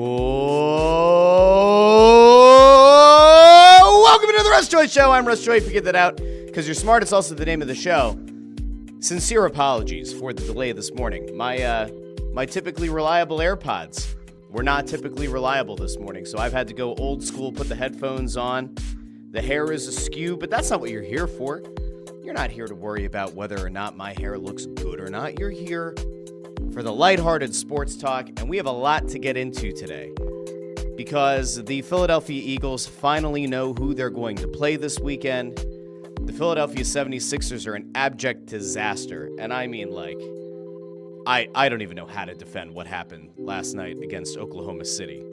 Oh, welcome to the Russ Joy Show. I'm Russ Joy. If you get that out, because you're smart, it's also the name of the show. Sincere apologies for the delay this morning. My typically reliable AirPods were not typically reliable this morning, so I've had to go old school, put the headphones on. The hair is askew, but that's not what you're here for. You're not here to worry about whether or not my hair looks good or not. You're here for the lighthearted sports talk, and we have a lot to get into today because the Philadelphia Eagles finally know who they're going to play this weekend. The Philadelphia 76ers are an abject disaster, and I mean, like, I don't even know how to defend what happened last night against Oklahoma City,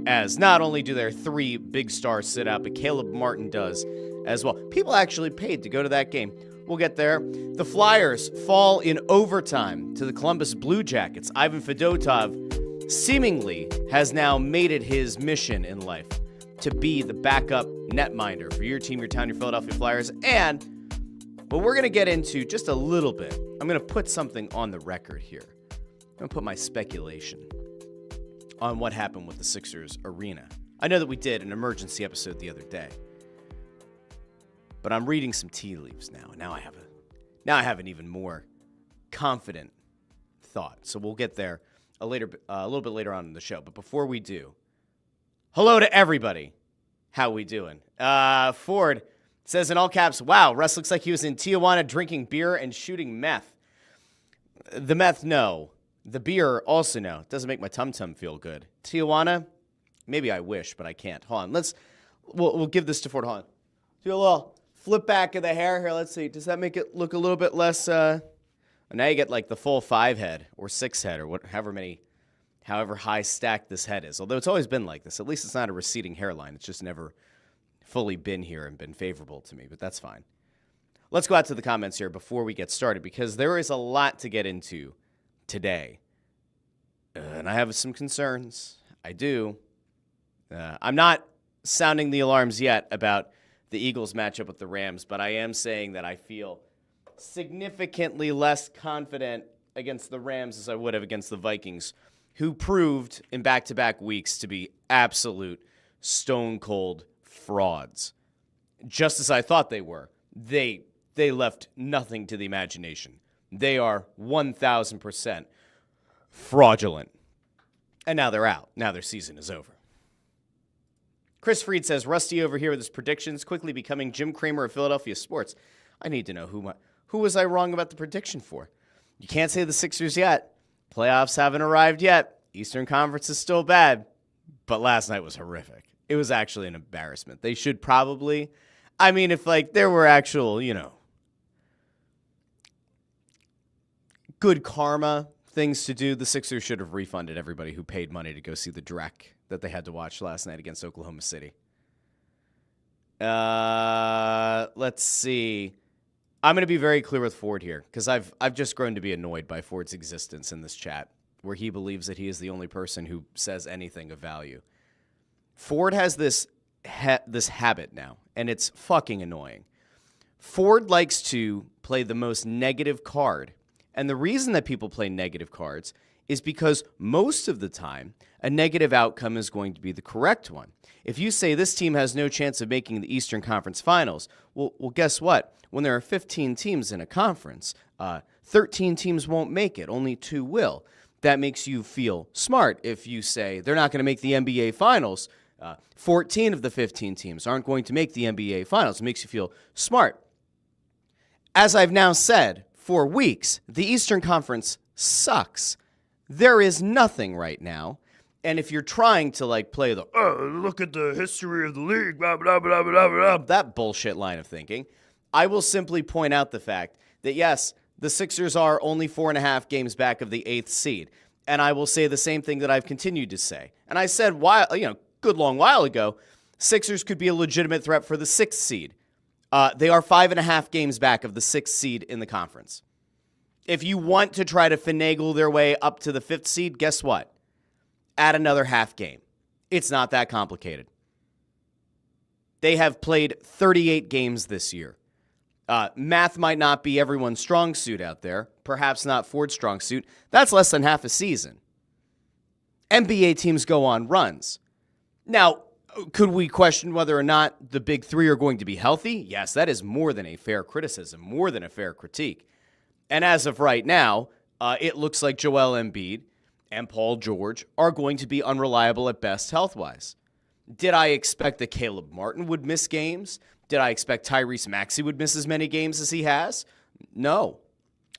as not only do their three big stars sit out, but Caleb Martin does as well. People actually paid to go to that game. We'll get there. The Flyers fall in overtime to the Columbus Blue Jackets. Ivan Fedotov seemingly has now made it his mission in life to be the backup netminder for your team, your town, your Philadelphia Flyers. And what we're going to get into just a little bit, I'm going to put something on the record here. I'm going to put my speculation on what happened with the Sixers arena. I know that we did an emergency episode the other day, but I'm reading some tea leaves now. Now I have an even more confident thought. So we'll get there a little bit later on in the show. But before we do, hello to everybody. How we doing? Ford says in all caps, wow, Russ looks like he was in Tijuana drinking beer and shooting meth. The meth, no. The beer, also no. It doesn't make my tum-tum feel good. Tijuana, maybe I wish, but I can't. Hold on. We'll give this to Ford. Hold on. Do a little flip back of the hair here. Let's see. Does that make it look a little bit less? Now you get like the full 5 head or 6 head or however high stacked this head is. Although it's always been like this. At least it's not a receding hairline. It's just never fully been here and been favorable to me, but that's fine. Let's go out to the comments here before we get started because there is a lot to get into today. And I have some concerns. I do. I'm not sounding the alarms yet about the Eagles matchup with the Rams, but I am saying that I feel significantly less confident against the Rams as I would have against the Vikings, who proved in back-to-back weeks to be absolute stone-cold frauds. Just as I thought they were. They left nothing to the imagination. They are 1,000% fraudulent. And now they're out. Now their season is over. Chris Freed says, Rusty over here with his predictions, quickly becoming Jim Cramer of Philadelphia sports. I need to know who was I wrong about the prediction for? You can't say the Sixers yet. Playoffs haven't arrived yet. Eastern Conference is still bad. But last night was horrific. It was actually an embarrassment. They should probably, if there were actual, good karma things to do, the Sixers should have refunded everybody who paid money to go see the Drek that they had to watch last night against Oklahoma City. Let's see. I'm going to be very clear with Ford here because I've just grown to be annoyed by Ford's existence in this chat where he believes that he is the only person who says anything of value. Ford has this habit now, and it's fucking annoying. Ford likes to play the most negative card, and the reason that people play negative cards is because most of the time, a negative outcome is going to be the correct one. If you say this team has no chance of making the Eastern Conference Finals, well, guess what? When there are 15 teams in a conference, 13 teams won't make it, only 2 will. That makes you feel smart. If you say they're not going to make the NBA Finals, 14 of the 15 teams aren't going to make the NBA Finals. It makes you feel smart. As I've now said for weeks, the Eastern Conference sucks. There is nothing right now. And if you're trying to play the, look at the history of the league, blah, blah, blah, blah, blah, that bullshit line of thinking, I will simply point out the fact that, yes, the Sixers are only 4.5 games back of the 8th seed. And I will say the same thing that I've continued to say. And I said, good long while ago, Sixers could be a legitimate threat for the 6th seed. They are 5.5 games back of the 6th seed in the conference. If you want to try to finagle their way up to the 5th seed, guess what? Add another half game. It's not that complicated. They have played 38 games this year. Math might not be everyone's strong suit out there. Perhaps not Ford's strong suit. That's less than half a season. NBA teams go on runs. Now, could we question whether or not the big three are going to be healthy? Yes, that is more than a fair criticism, more than a fair critique. And as of right now, it looks like Joel Embiid and Paul George are going to be unreliable at best health-wise. Did I expect that Caleb Martin would miss games? Did I expect Tyrese Maxey would miss as many games as he has? No,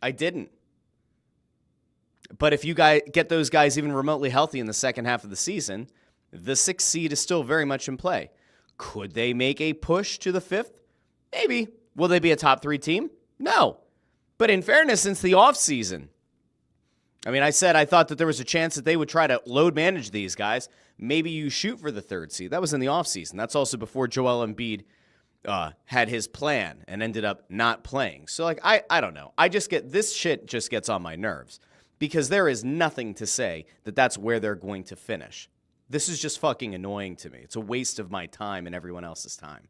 I didn't. But if you guys get those guys even remotely healthy in the second half of the season, the 6th seed is still very much in play. Could they make a push to the 5th? Maybe. Will they be a top 3 team? No. But in fairness, since the offseason, I said I thought that there was a chance that they would try to load manage these guys. Maybe you shoot for the 3rd seed. That was in the offseason. That's also before Joel Embiid had his plan and ended up not playing. So, I don't know. This shit just gets on my nerves because there is nothing to say that that's where they're going to finish. This is just fucking annoying to me. It's a waste of my time and everyone else's time.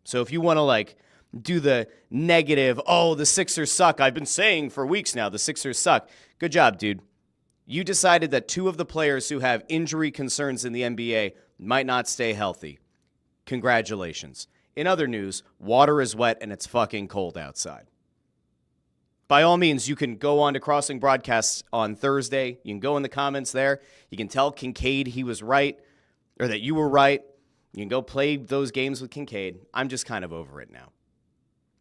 So if you want to, do the negative, oh, the Sixers suck. I've been saying for weeks now the Sixers suck. Good job, dude. You decided that 2 of the players who have injury concerns in the NBA might not stay healthy. Congratulations. In other news, water is wet and it's fucking cold outside. By all means, you can go on to Crossing Broadcasts on Thursday. You can go in the comments there. You can tell Kincaid he was right, or that you were right. You can go play those games with Kincaid. I'm just kind of over it now.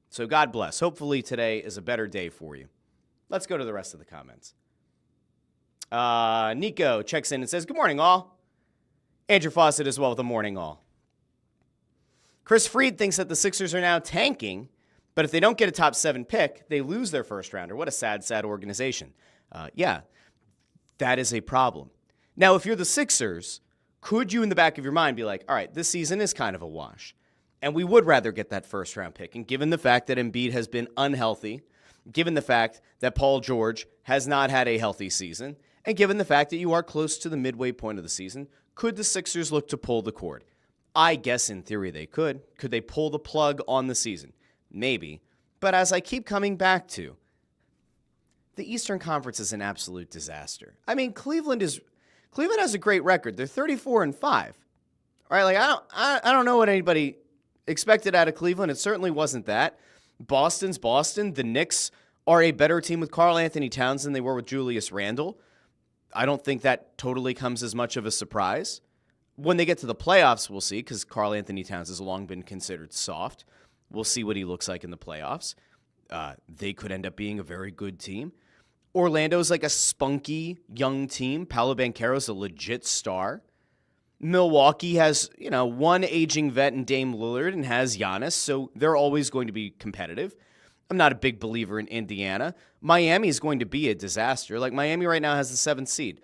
So God bless. Hopefully today is a better day for you. Let's go to the rest of the comments. Nico checks in and says, good morning, all. Andrew Fawcett as well with a morning, all. Chris Freed thinks that the Sixers are now tanking, but if they don't get a top 7 pick, they lose their first rounder. What a sad, sad organization. Yeah, that is a problem. Now, if you're the Sixers, could you in the back of your mind be like, all right, this season is kind of a wash, and we would rather get that first round pick. And given the fact that Embiid has been unhealthy, given the fact that Paul George has not had a healthy season, and given the fact that you are close to the midway point of the season, could the Sixers look to pull the cord? I guess in theory they could. Could they pull the plug on the season? Maybe. But as I keep coming back to, the Eastern Conference is an absolute disaster. Cleveland has a great record. They're 34-5. All right, I don't know what anybody expected out of Cleveland. It certainly wasn't that. Boston's Boston. The Knicks are a better team with Karl Anthony Towns than they were with Julius Randle. I don't think that totally comes as much of a surprise. When they get to the playoffs, we'll see, because Karl Anthony Towns has long been considered soft. We'll see what he looks like in the playoffs. They could end up being a very good team. Orlando's like a spunky young team. Paolo Banchero's a legit star. Milwaukee has, one aging vet in Dame Lillard and has Giannis, so they're always going to be competitive. I'm not a big believer in Indiana. Miami is going to be a disaster. Miami right now has the 7th seed.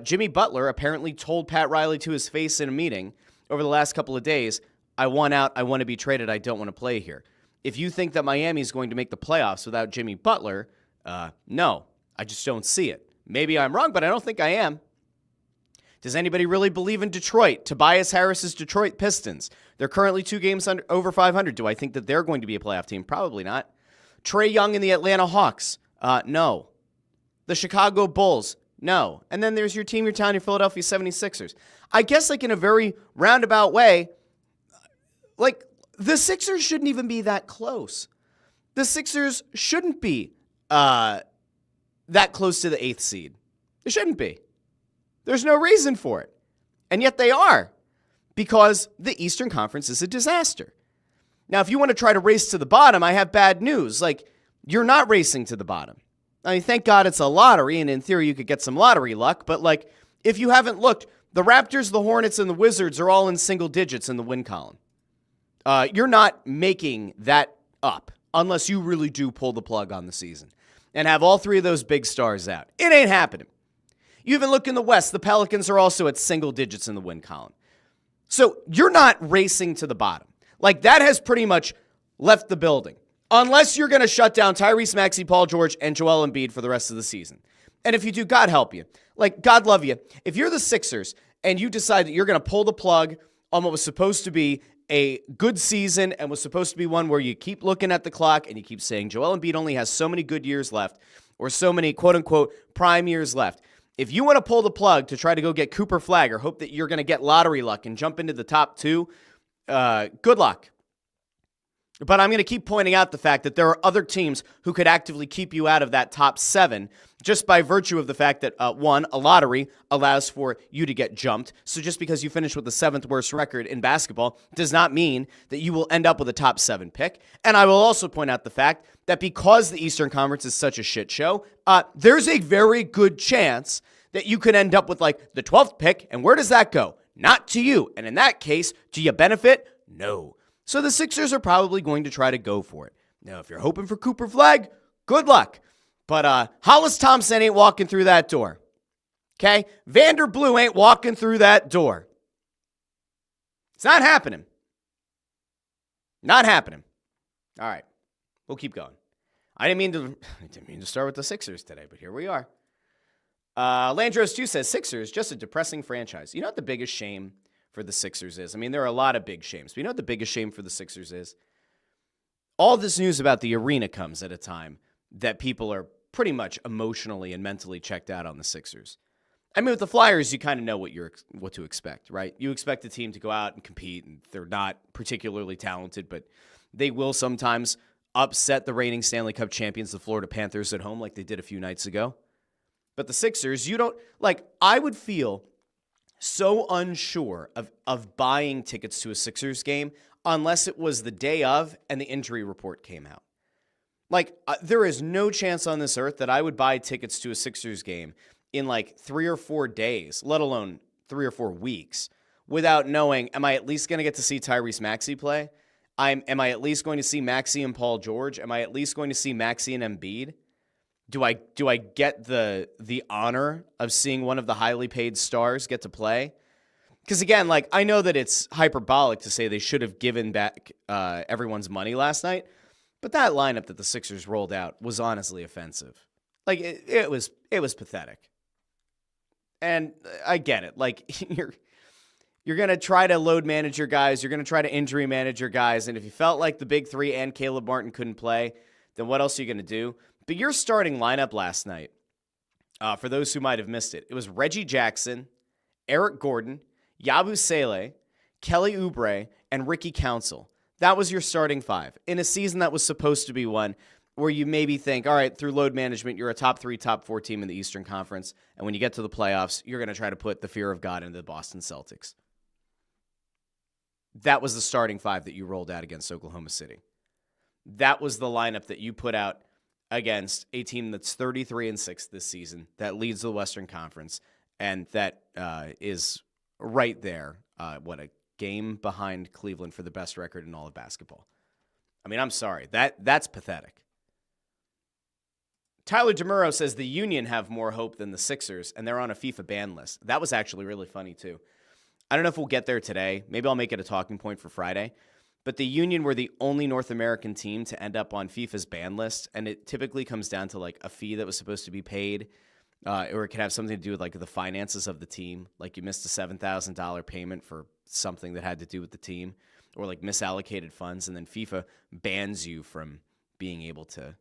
Jimmy Butler apparently told Pat Riley to his face in a meeting over the last couple of days, I want out, I want to be traded, I don't want to play here. If you think that Miami is going to make the playoffs without Jimmy Butler, no, I just don't see it. Maybe I'm wrong, but I don't think I am. Does anybody really believe in Detroit? Tobias Harris's Detroit Pistons. They're currently 2 games over 500. Do I think that they're going to be a playoff team? Probably not. Trae Young and the Atlanta Hawks. No. The Chicago Bulls. No. And then there's your team, your town, your Philadelphia 76ers. I guess in a very roundabout way, the Sixers shouldn't even be that close. The Sixers shouldn't be that close to the 8th seed. They shouldn't be. There's no reason for it. And yet they are, because the Eastern Conference is a disaster. Now, if you want to try to race to the bottom, I have bad news. You're not racing to the bottom. Thank God it's a lottery, and in theory you could get some lottery luck, but if you haven't looked, the Raptors, the Hornets, and the Wizards are all in single digits in the win column. You're not making that up unless you really do pull the plug on the season and have all 3 of those big stars out. It ain't happening. You even look in the West, the Pelicans are also at single digits in the win column. So you're not racing to the bottom. That has pretty much left the building. Unless you're going to shut down Tyrese Maxey, Paul George, and Joel Embiid for the rest of the season. And if you do, God help you. God love you. If you're the Sixers and you decide that you're going to pull the plug on what was supposed to be a good season and was supposed to be one where you keep looking at the clock and you keep saying Joel Embiid only has so many good years left or so many quote-unquote prime years left, If you want to pull the plug to try to go get Cooper Flagg or hope that you're going to get lottery luck and jump into the top 2, good luck. But I'm going to keep pointing out the fact that there are other teams who could actively keep you out of that top 7 just by virtue of the fact that, one, a lottery allows for you to get jumped. So just because you finish with the 7th worst record in basketball does not mean that you will end up with a top 7 pick. And I will also point out the fact that because the Eastern Conference is such a shit show, there's a very good chance that you could end up with like the 12th pick. And where does that go? Not to you. And in that case, do you benefit? No. So the Sixers are probably going to try to go for it. Now, if you're hoping for Cooper Flagg, good luck. But Hollis Thompson ain't walking through that door. Okay? Vander Blue ain't walking through that door. It's not happening. Not happening. All right. We'll keep going. I didn't mean to start with the Sixers today, but here we are. Landros 2 says, Sixers, just a depressing franchise. You know what the biggest shame for the Sixers is? I mean, there are a lot of big shames, but you know what the biggest shame for the Sixers is? All this news about the arena comes at a time that people are pretty much emotionally and mentally checked out on the Sixers. I mean, with the Flyers, you kind of know what to expect, right? You expect a team to go out and compete, and they're not particularly talented, but they will sometimes upset the reigning Stanley Cup champions, the Florida Panthers, at home like they did a few nights ago. But the Sixers, I would feel so unsure of buying tickets to a Sixers game unless it was the day of and the injury report came out. There is no chance on this earth that I would buy tickets to a Sixers game in 3 or 4 days, let alone 3 or 4 weeks, without knowing, am I at least going to get to see Tyrese Maxey play? Am I at least going to see Maxey and Paul George? Am I at least going to see Maxey and Embiid? Do I get the honor of seeing one of the highly paid stars get to play? Because again, I know that it's hyperbolic to say they should have given back everyone's money last night, but that lineup that the Sixers rolled out was honestly offensive. It was pathetic. And I get it. You're going to try to load manage your guys. You're going to try to injury manage your guys. And if you felt like the big 3 and Caleb Martin couldn't play, then what else are you going to do? But your starting lineup last night, for those who might have missed it, it was Reggie Jackson, Eric Gordon, Yabu Sele, Kelly Oubre, and Ricky Council. That was your starting 5 in a season that was supposed to be one where you maybe think, all right, through load management, you're a top 3, top 4 team in the Eastern Conference, and when you get to the playoffs, you're going to try to put the fear of God into the Boston Celtics. That was the starting 5 that you rolled out against Oklahoma City. That was the lineup that you put out against a team that's 33-6 this season, that leads the Western Conference, and that is right there, a game behind Cleveland for the best record in all of basketball. I mean, I'm sorry. That's pathetic. Tyler DeMuro says the Union have more hope than the Sixers, and they're on a FIFA ban list. That was actually really funny, too. I don't know if we'll get there today. Maybe I'll make it a talking point for Friday. But the Union were the only North American team to end up on FIFA's ban list, and it typically comes down to a fee that was supposed to be paid, or it could have something to do with the finances of the team. You missed a $7,000 payment for something that had to do with the team, or misallocated funds, and then FIFA bans you from being able to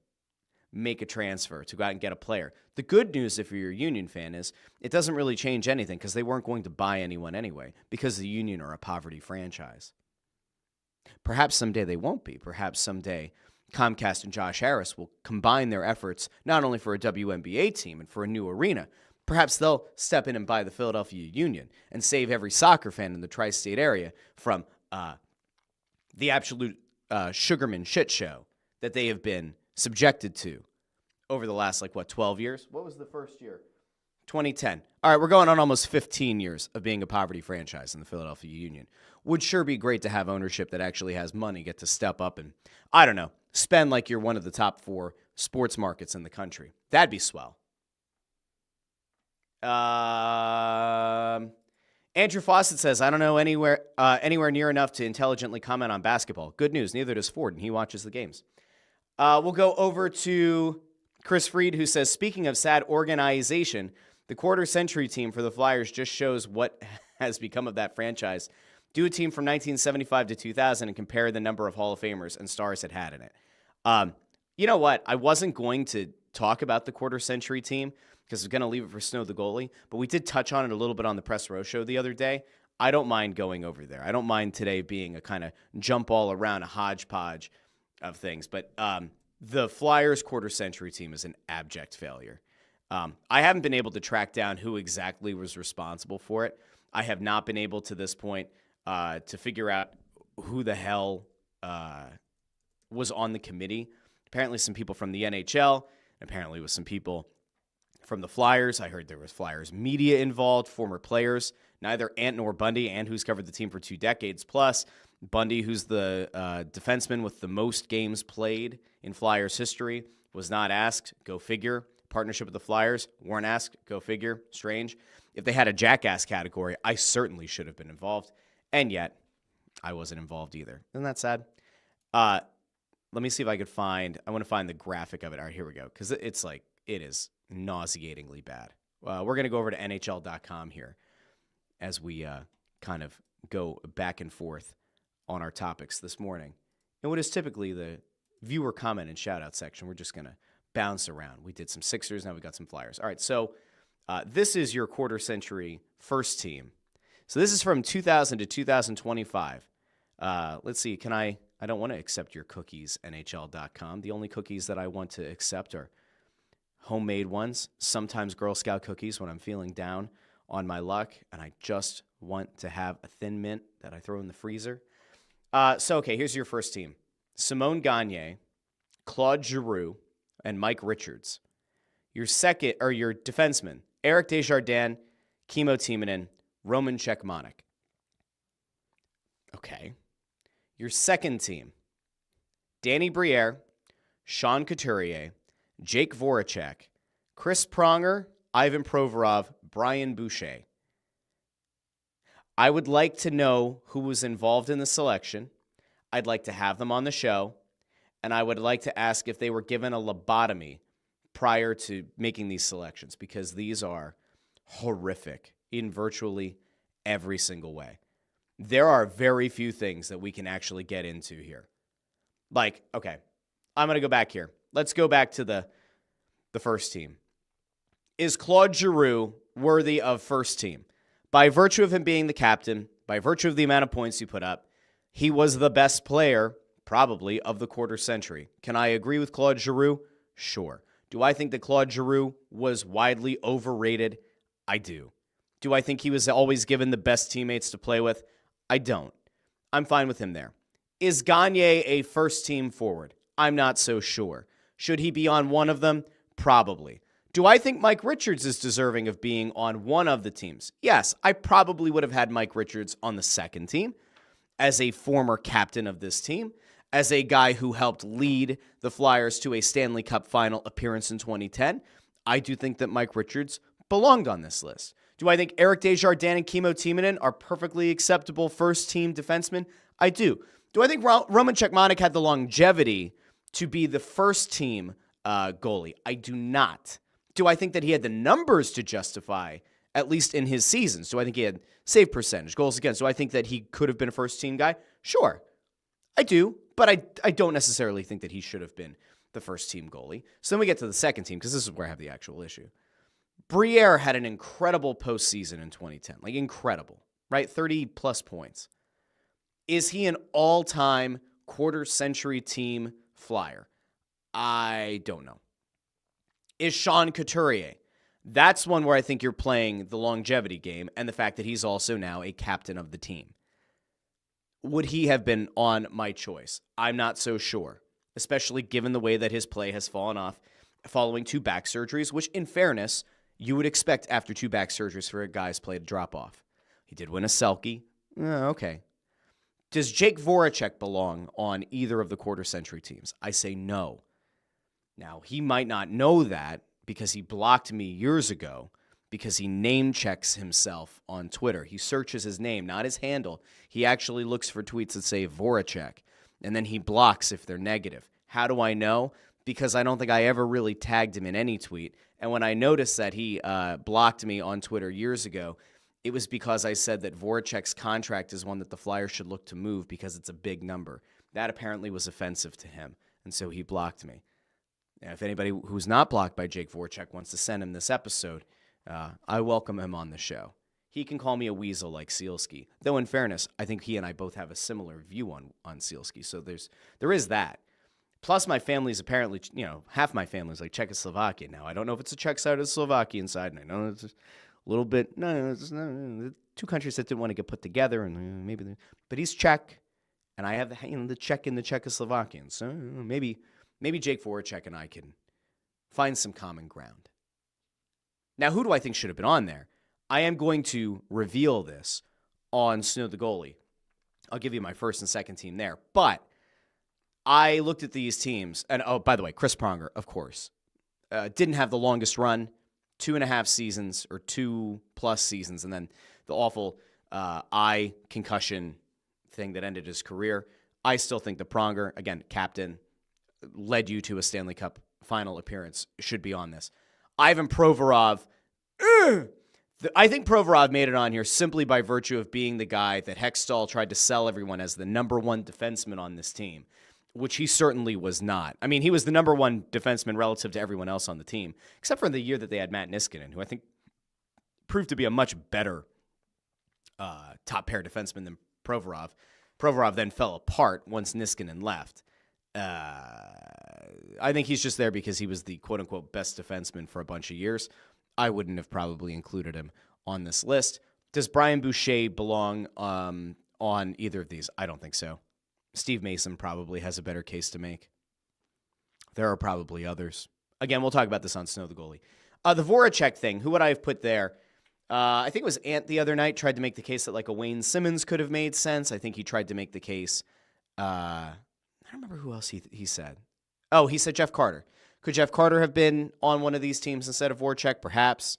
make a transfer to go out and get a player. The good news, if you're a Union fan, is it doesn't really change anything because they weren't going to buy anyone anyway because the Union are a poverty franchise. Perhaps someday they won't be. Perhaps someday Comcast and Josh Harris will combine their efforts not only for a WNBA team and for a new arena. Perhaps they'll step in and buy the Philadelphia Union and save every soccer fan in the tri-state area from the absolute Sugarman shit show that they have been subjected to over the last, 12 years? What was the first year? 2010. All right, we're going on almost 15 years of being a poverty franchise in the Philadelphia Union. Would sure be great to have ownership that actually has money get to step up and, I don't know, spend like you're one of the top 4 sports markets in the country. That'd be swell. Andrew Fawcett says, I don't know anywhere near enough to intelligently comment on basketball. Good news, neither does Ford, and he watches the games. We'll go over to Chris Freed, who says, speaking of sad organization, the quarter-century team for the Flyers just shows what has become of that franchise. Do a team from 1975 to 2000 and compare the number of Hall of Famers and stars it had in it. You know what? I wasn't going to talk about the quarter-century team because we're going to leave it for Snow the goalie. But we did touch on it a little bit on the Press Row show the other day. I don't mind going over there. I don't mind today being a kind of jump all around, a hodgepodge of things. But the Flyers quarter century team is an abject failure. I haven't been able to track down who exactly was responsible for it. I have not been able to this point to figure out who the hell was on the committee. Apparently some people from the NHL, apparently with some people from the Flyers. I heard there was Flyers media involved, former players, neither Ant nor Bundy. Ant, who's covered the team for 2 decades plus, Bundy, who's the defenseman with the most games played in Flyers history, was not asked. Go figure. Partnership with the Flyers, weren't asked. Go figure. Strange. If they had a jackass category, I certainly should have been involved. And yet, I wasn't involved either. Isn't that sad? Let me see if I could find, I want to find the graphic of it. All right, here we go. Because it's like, it is nauseatingly bad. We're going to go over to NHL.com here as we kind of go back and forth on our topics this morning. And what is typically the viewer comment and shout-out section, we're just going to bounce around. We did some Sixers, now we got some Flyers. All right, so this is your quarter century first team. So this is from 2000 to 2025. Let's see, I don't want to accept your cookies, NHL.com. The only cookies that I want to accept are homemade ones, sometimes Girl Scout cookies when I'm feeling down on my luck, and I just want to have a Thin Mint that I throw in the freezer. Okay, here's your first team. Simone Gagne, Claude Giroux, and Mike Richards. Your defenseman, Eric Desjardins, Kimmo Timonen, Roman Cechmanek. Okay. Your second team, Danny Briere, Sean Couturier, Jake Voracek, Chris Pronger, Ivan Provorov, Brian Boucher. I would like to know who was involved in the selection. I'd like to have them on the show. And I would like to ask if they were given a lobotomy prior to making these selections, because these are horrific in virtually every single way. There are very few things that we can actually get into here. Like, okay, I'm going to go back here. Let's go back to the first team. Is Claude Giroux worthy of first team? By virtue of him being the captain, by virtue of the amount of points he put up, he was the best player, probably, of the quarter century. Can I agree with Claude Giroux? Sure. Do I think that Claude Giroux was widely overrated? I do. Do I think he was always given the best teammates to play with? I don't. I'm fine with him there. Is Gagne a first-team forward? I'm not so sure. Should he be on one of them? Probably. Do I think Mike Richards is deserving of being on one of the teams? Yes, I probably would have had Mike Richards on the second team as a former captain of this team, as a guy who helped lead the Flyers to a Stanley Cup final appearance in 2010. I do think that Mike Richards belonged on this list. Do I think Eric Desjardins and Kimmo Timonen are perfectly acceptable first-team defensemen? I do. Do I think Roman Cechmanek had the longevity to be the first-team goalie? I do not. Do I think that he had the numbers to justify, at least in his seasons? Do I think he had save percentage, goals against? Do I think that he could have been a first-team guy? Sure. I do, but I don't necessarily think that he should have been the first-team goalie. So then we get to the second team, because this is where I have the actual issue. Briere had an incredible postseason in 2010. Like, incredible, right? 30-plus points. Is he an all-time quarter-century team Flyer? I don't know. Is Sean Couturier? That's one where I think you're playing the longevity game and the fact that he's also now a captain of the team. Would he have been on my choice? I'm not so sure, especially given the way that his play has fallen off following 2 back surgeries, which, in fairness, you would expect after 2 back surgeries for a guy's play to drop off. He did win a Selke. Okay. Does Jake Voracek belong on either of the quarter-century teams? I say no. Now, he might not know that because he blocked me years ago because he name-checks himself on Twitter. He searches his name, not his handle. He actually looks for tweets that say Voracek, and then he blocks if they're negative. How do I know? Because I don't think I ever really tagged him in any tweet. And when I noticed that he blocked me on Twitter years ago, it was because I said that Voracek's contract is one that the Flyers should look to move because it's a big number. That apparently was offensive to him, and so he blocked me. If anybody who's not blocked by Jake Voracek wants to send him this episode, I welcome him on the show. He can call me a weasel like Sealski. Though, in fairness, I think he and I both have a similar view on Sealski. So there is that. Plus, my family's apparently, half my family's like Czechoslovakian now. I don't know if it's a Czech side or the Slovakian side, and I know it's a little bit. No, it's not, two countries that didn't want to get put together, and but he's Czech, and I have the Czech and the Czechoslovakian. So maybe Jake Voracek and I can find some common ground. Now, who do I think should have been on there? I am going to reveal this on Snow the Goalie. I'll give you my first and second team there. But I looked at these teams, and by the way, Chris Pronger, of course, didn't have the longest run, 2.5 seasons or 2+ seasons, and then the awful eye concussion thing that ended his career. I still think the Pronger, again, captain, led you to a Stanley Cup final appearance, should be on this. Ivan Provorov, I think Provorov made it on here simply by virtue of being the guy that Hextall tried to sell everyone as the number one defenseman on this team, which he certainly was not. I mean, he was the number one defenseman relative to everyone else on the team, except for the year that they had Matt Niskanen, who I think proved to be a much better top pair defenseman than Provorov. Provorov then fell apart once Niskanen left. I think he's just there because he was the quote-unquote best defenseman for a bunch of years. I wouldn't have probably included him on this list. Does Brian Boucher belong on either of these? I don't think so. Steve Mason probably has a better case to make. There are probably others. Again, we'll talk about this on Snow the Goalie. The Voracek thing, who would I have put there? I think it was Ant the other night tried to make the case that like a Wayne Simmons could have made sense. I think he tried to make the case. I don't remember who else he said. Oh, he said Jeff Carter. Could Jeff Carter have been on one of these teams instead of Voracek? Perhaps.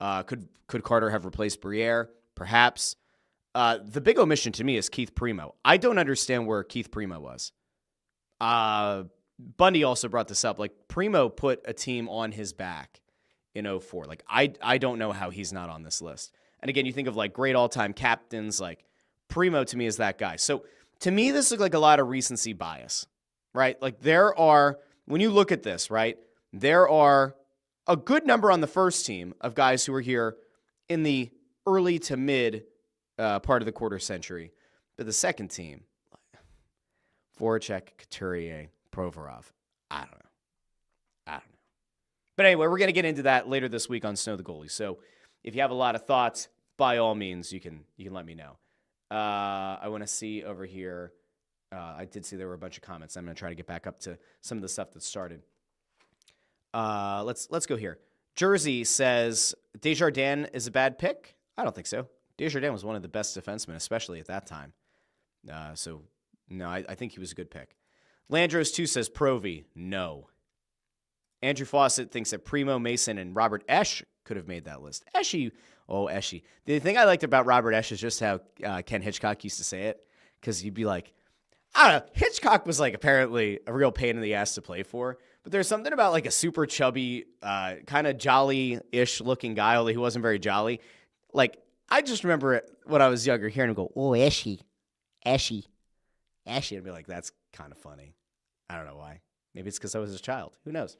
Could Carter have replaced Briere? Perhaps. The big omission to me is Keith Primo. I don't understand where Keith Primo was. Bundy also brought this up. Like, Primo put a team on his back in 2004. Like, I don't know how he's not on this list. And again, you think of like great all-time captains, like Primo to me is that guy. So to me, this looks like a lot of recency bias, right? Like when you look at this, right, there are a good number on the first team of guys who were here in the early to mid part of the quarter century. But the second team, Voracek, Couturier, Provorov, I don't know. But anyway, we're going to get into that later this week on Snow the Goalie. So if you have a lot of thoughts, by all means, you can let me know. I want to see over here. I did see there were a bunch of comments. I'm going to try to get back up to some of the stuff that started. Let's go here. Jersey says Desjardins is a bad pick. I don't think so. Desjardins was one of the best defensemen, especially at that time. So no, I think he was a good pick. Landros 2 says Provy. No. Andrew Fawcett thinks that Primo, Mason, and Robert Esch could have made that list. Eshy. The thing I liked about Robert Esch is just how Ken Hitchcock used to say it, because you'd be like, I don't know, Hitchcock was like apparently a real pain in the ass to play for, but there's something about like a super chubby, kind of jolly-ish looking guy, although he wasn't very jolly. Like, I just remember it when I was younger hearing him go, oh, Eshy. I'd be like, that's kind of funny. I don't know why. Maybe it's because I was a child. Who knows?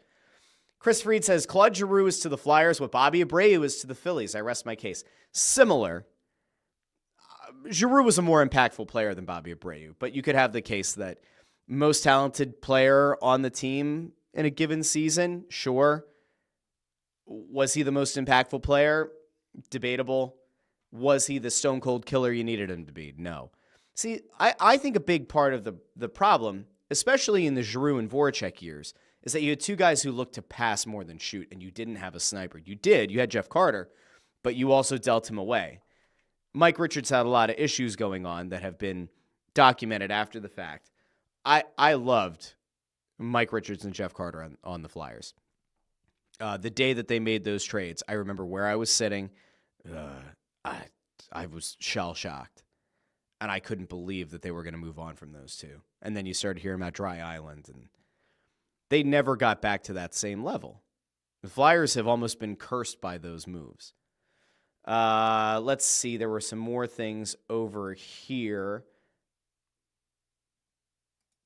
Chris Freed says, Claude Giroux is to the Flyers what Bobby Abreu is to the Phillies. I rest my case. Similar. Giroux was a more impactful player than Bobby Abreu, but you could have the case that most talented player on the team in a given season, sure. Was he the most impactful player? Debatable. Was he the stone cold killer you needed him to be? No. See, I think a big part of the problem, especially in the Giroux and Voracek years, is that you had two guys who looked to pass more than shoot, and you didn't have a sniper. You had Jeff Carter, but you also dealt him away. Mike Richards had a lot of issues going on that have been documented after the fact. I loved Mike Richards and Jeff Carter on the Flyers. The day that they made those trades, I remember where I was sitting. I was shell-shocked, and I couldn't believe that they were going to move on from those two. And then you started hearing about Dry Island, and they never got back to that same level. The Flyers have almost been cursed by those moves. Let's see. There were some more things over here.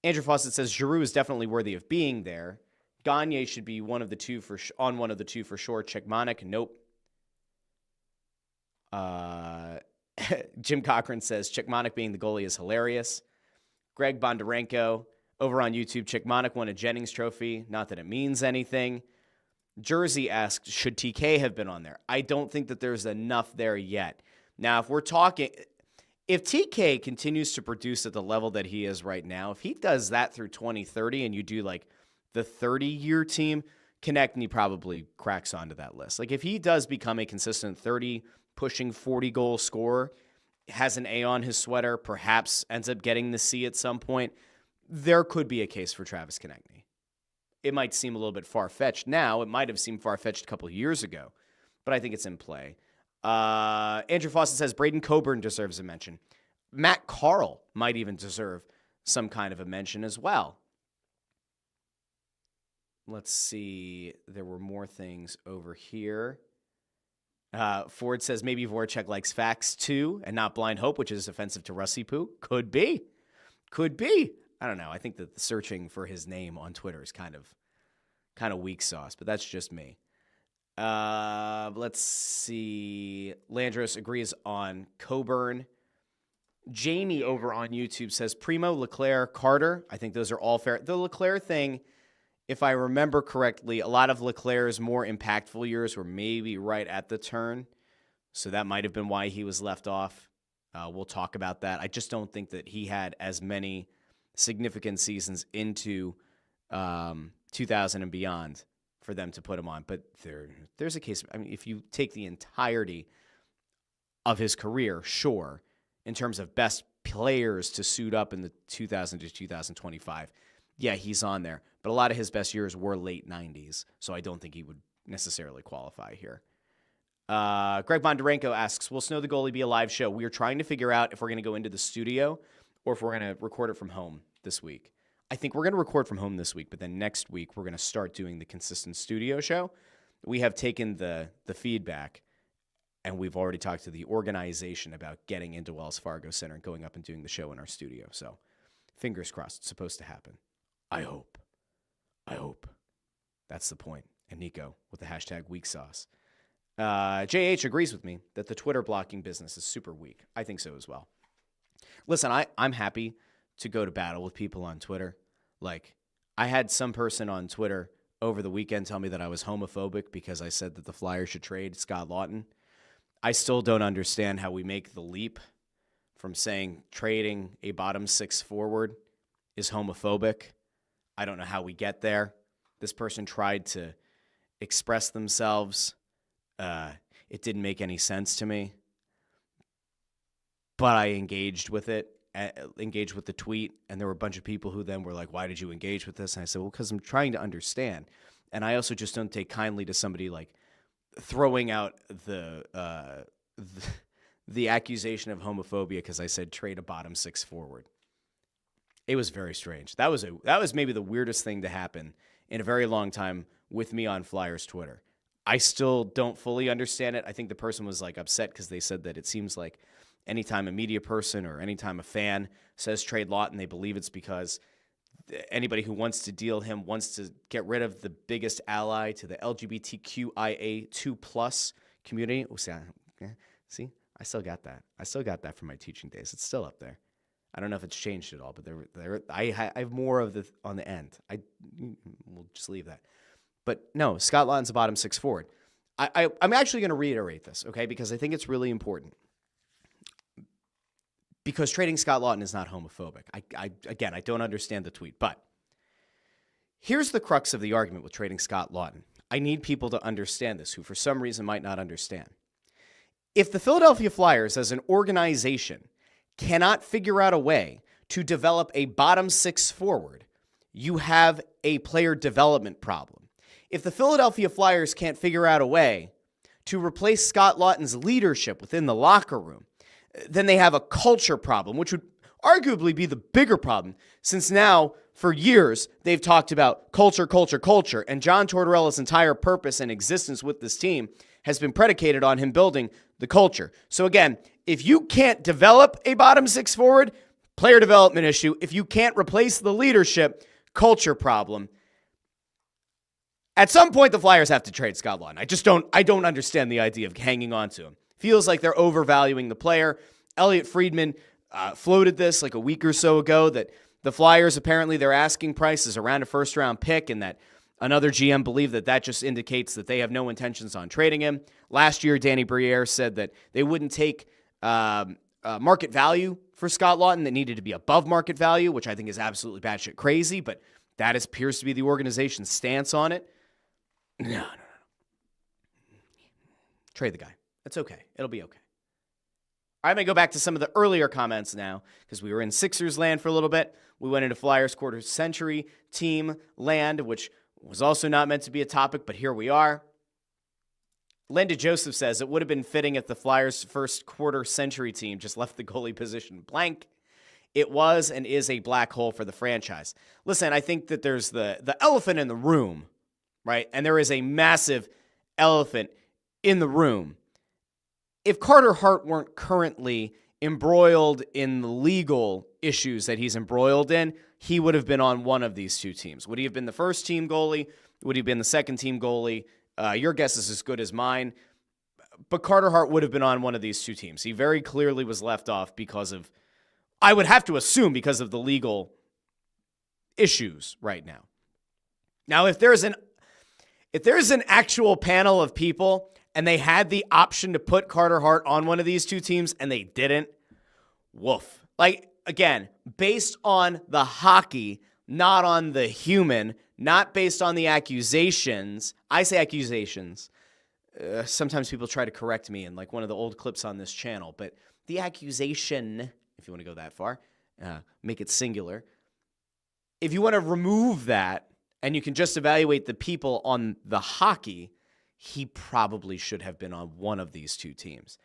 Andrew Fawcett says Giroux is definitely worthy of being there. Gagne should be one of the two on one of the two for sure. Czechmanic, nope. Jim Cochran says Czechmanic being the goalie is hilarious. Greg Bondarenko over on YouTube, Czechmanic won a Jennings trophy. Not that it means anything. Jersey asked, should TK have been on there? I don't think that there's enough there yet. Now, if TK continues to produce at the level that he is right now, if he does that through 2030 and you do like the 30-year team, Konechny probably cracks onto that list. Like if he does become a consistent 30, pushing 40-goal scorer, has an A on his sweater, perhaps ends up getting the C at some point, there could be a case for Travis Konechny. It might seem a little bit far-fetched now. It might have seemed far-fetched a couple of years ago, but I think it's in play. Andrew Fawcett says Braden Coburn deserves a mention. Matt Carl might even deserve some kind of a mention as well. Let's see. There were more things over here. Ford says maybe Voracek likes facts too and not blind hope, which is offensive to Russie Poo. Could be. I don't know. I think that the searching for his name on Twitter is kind of weak sauce, but that's just me. Let's see. Landros agrees on Coburn. Jamie over on YouTube says Primo, Leclerc, Carter. I think those are all fair. The Leclerc thing, if I remember correctly, a lot of Leclerc's more impactful years were maybe right at the turn. So that might have been why he was left off. We'll talk about that. I just don't think that he had as many significant seasons into 2000 and beyond for them to put him on. But there's a case. I mean, if you take the entirety of his career, sure, in terms of best players to suit up in the 2000 to 2025, yeah, he's on there. But a lot of his best years were late 90s, so I don't think he would necessarily qualify here. Greg Bondarenko asks, will Snow the Goalie be a live show? We are trying to figure out if we're going to go into the studio or if we're going to record it from home this week. I think we're going to record from home this week, but then next week we're going to start doing the consistent studio show. We have taken the feedback, and we've already talked to the organization about getting into Wells Fargo Center and going up and doing the show in our studio. So fingers crossed, it's supposed to happen. I hope. That's the point. And Nico with the hashtag weak sauce. JH agrees with me that the Twitter blocking business is super weak. I think so as well. Listen, I'm happy to go to battle with people on Twitter. Like, I had some person on Twitter over the weekend tell me that I was homophobic because I said that the Flyers should trade Scott Lawton. I still don't understand how we make the leap from saying trading a bottom six forward is homophobic. I don't know how we get there. This person tried to express themselves. It didn't make any sense to me. But I engaged with it, engaged with the tweet, and there were a bunch of people who then were like, why did you engage with this? And I said, well, because I'm trying to understand. And I also just don't take kindly to somebody like throwing out the accusation of homophobia because I said trade a bottom six forward. It was very strange. That was maybe the weirdest thing to happen in a very long time with me on Flyers Twitter. I still don't fully understand it. I think the person was like upset because they said that it seems like anytime a media person or anytime a fan says trade Lawton, they believe it's because anybody who wants to deal him wants to get rid of the biggest ally to the LGBTQIA2+ community. Oh, see, I still got that. I still got that from my teaching days. It's still up there. I don't know if it's changed at all, but I have more of the on the end. We'll just leave that. But no, Scott Lawton's a bottom six forward. I'm actually going to reiterate this, okay, because I think it's really important. Because trading Scott Lawton is not homophobic. Again, I don't understand the tweet, but here's the crux of the argument with trading Scott Lawton. I need people to understand this who for some reason might not understand. If the Philadelphia Flyers as an organization cannot figure out a way to develop a bottom six forward, you have a player development problem. If the Philadelphia Flyers can't figure out a way to replace Scott Lawton's leadership within the locker room, then they have a culture problem, which would arguably be the bigger problem, since now, for years, they've talked about culture, and John Tortorella's entire purpose and existence with this team has been predicated on him building the culture. So again, if you can't develop a bottom six forward, player development issue. If you can't replace the leadership, culture problem. At some point, the Flyers have to trade Scott Laughton. I don't understand the idea of hanging on to him. Feels like they're overvaluing the player. Elliot Friedman floated this like a week or so ago that the Flyers, apparently their asking price is around a first-round pick, and that another GM believed that just indicates that they have no intentions on trading him. Last year, Danny Briere said that they wouldn't take market value for Scott Laughton, that needed to be above market value, which I think is absolutely batshit crazy, but that appears to be the organization's stance on it. No. Trade the guy. It's okay. It'll be okay. I'm going to go back to some of the earlier comments now, because we were in Sixers land for a little bit. We went into Flyers quarter century team land, which was also not meant to be a topic, but here we are. Linda Joseph says it would have been fitting if the Flyers' first quarter century team just left the goalie position blank. It was and is a black hole for the franchise. Listen, I think that there's the elephant in the room, right? And there is a massive elephant in the room. If Carter Hart weren't currently embroiled in the legal issues that he's embroiled in, he would have been on one of these two teams. Would he have been the first team goalie? Would he have been the second team goalie? Your guess is as good as mine. But Carter Hart would have been on one of these two teams. He very clearly was left off because of, I would have to assume, because of the legal issues right now. Now, if there's an actual panel of people and they had the option to put Carter Hart on one of these two teams and they didn't, woof. Like, again, based on the hockey, not on the human, not based on the accusations. I say accusations. Sometimes people try to correct me in like one of the old clips on this channel, but the accusation, if you want to go that far, make it singular. If you want to remove that and you can just evaluate the people on the hockey, he probably should have been on one of these two teams.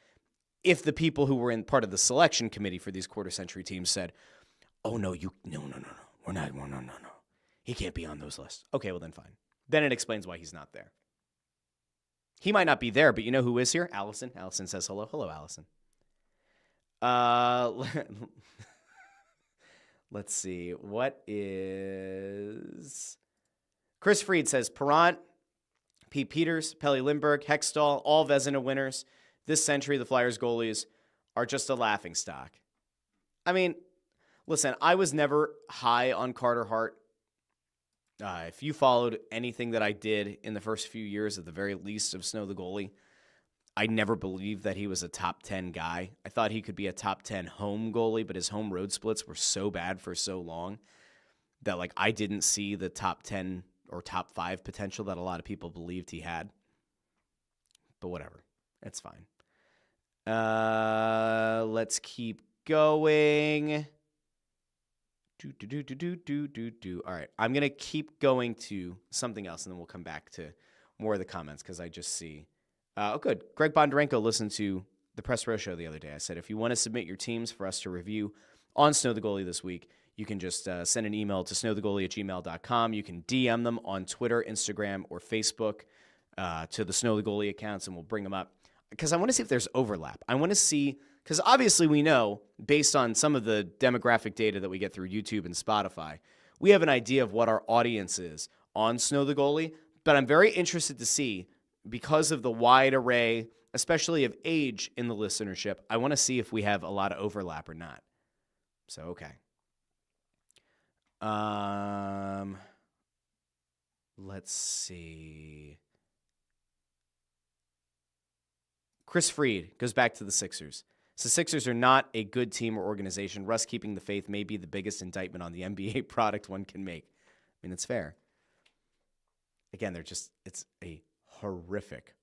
If the people who were in part of the selection committee for these quarter century teams said, oh, no, we're not, no. He can't be on those lists. Okay, well then fine. Then it explains why he's not there. He might not be there, but you know who is here? Allison. Allison says hello. Hello, Allison. Let's see. What is... Chris Freed says, Perrant, Pete Peters, Pelle Lindbergh, Hextall, all Vezina winners. This century, the Flyers goalies are just a laughingstock. I mean, listen, I was never high on Carter Hart. If you followed anything that I did in the first few years, at the very least, of Snow the Goalie, I never believed that he was a top 10 guy. I thought he could be a top 10 home goalie, but his home road splits were so bad for so long that like I didn't see the top 10 or top 5 potential that a lot of people believed he had. But whatever. It's fine. Let's keep going. All right. I'm going to keep going to something else, and then we'll come back to more of the comments because I just see. Oh, good. Greg Bondarenko listened to the Press Row Show the other day. I said, if you want to submit your teams for us to review on Snow the Goalie this week, you can just send an email to snowthegoalie@gmail.com. You can DM them on Twitter, Instagram, or Facebook to the Snow the Goalie accounts, and we'll bring them up. Because I want to see if there's overlap. I want to see, because obviously we know, based on some of the demographic data that we get through YouTube and Spotify, we have an idea of what our audience is on Snow the Goalie. But I'm very interested to see, because of the wide array, especially of age in the listenership, I want to see if we have a lot of overlap or not. So, okay. Let's see. Chris Freed goes back to the Sixers. So Sixers are not a good team or organization. Russ keeping the faith may be the biggest indictment on the NBA product one can make. I mean, it's fair. Again, it's a horrific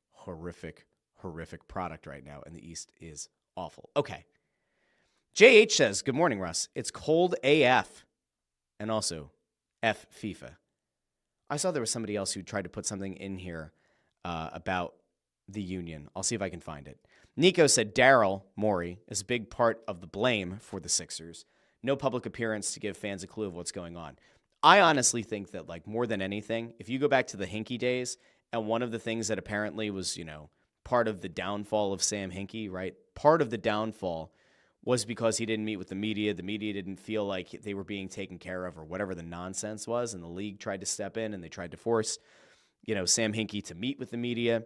product right now, and the East is awful. Okay. JH says, good morning, Russ. It's cold AF. And also, F FIFA. I saw there was somebody else who tried to put something in here about the union. I'll see if I can find it. Nico said Daryl Morey is a big part of the blame for the Sixers. No public appearance to give fans a clue of what's going on. I honestly think that, like, more than anything, if you go back to the Hinkie days, and one of the things that apparently was, part of the downfall of Sam Hinkie, right? Part of the downfall was because he didn't meet with the media. The media didn't feel like they were being taken care of or whatever the nonsense was, and the league tried to step in and they tried to force Sam Hinkie to meet with the media,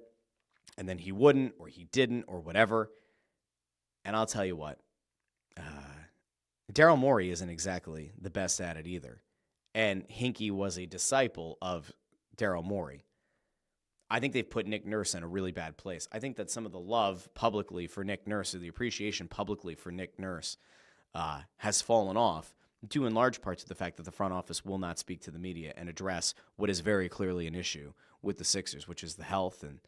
and then he wouldn't, or he didn't, or whatever. And I'll tell you what, Daryl Morey isn't exactly the best at it either. And Hinkie was a disciple of Daryl Morey. I think they've put Nick Nurse in a really bad place. I think that some of the love publicly for Nick Nurse, or the appreciation publicly for Nick Nurse, has fallen off, due in large part to the fact that the front office will not speak to the media and address what is very clearly an issue with the Sixers, which is the health and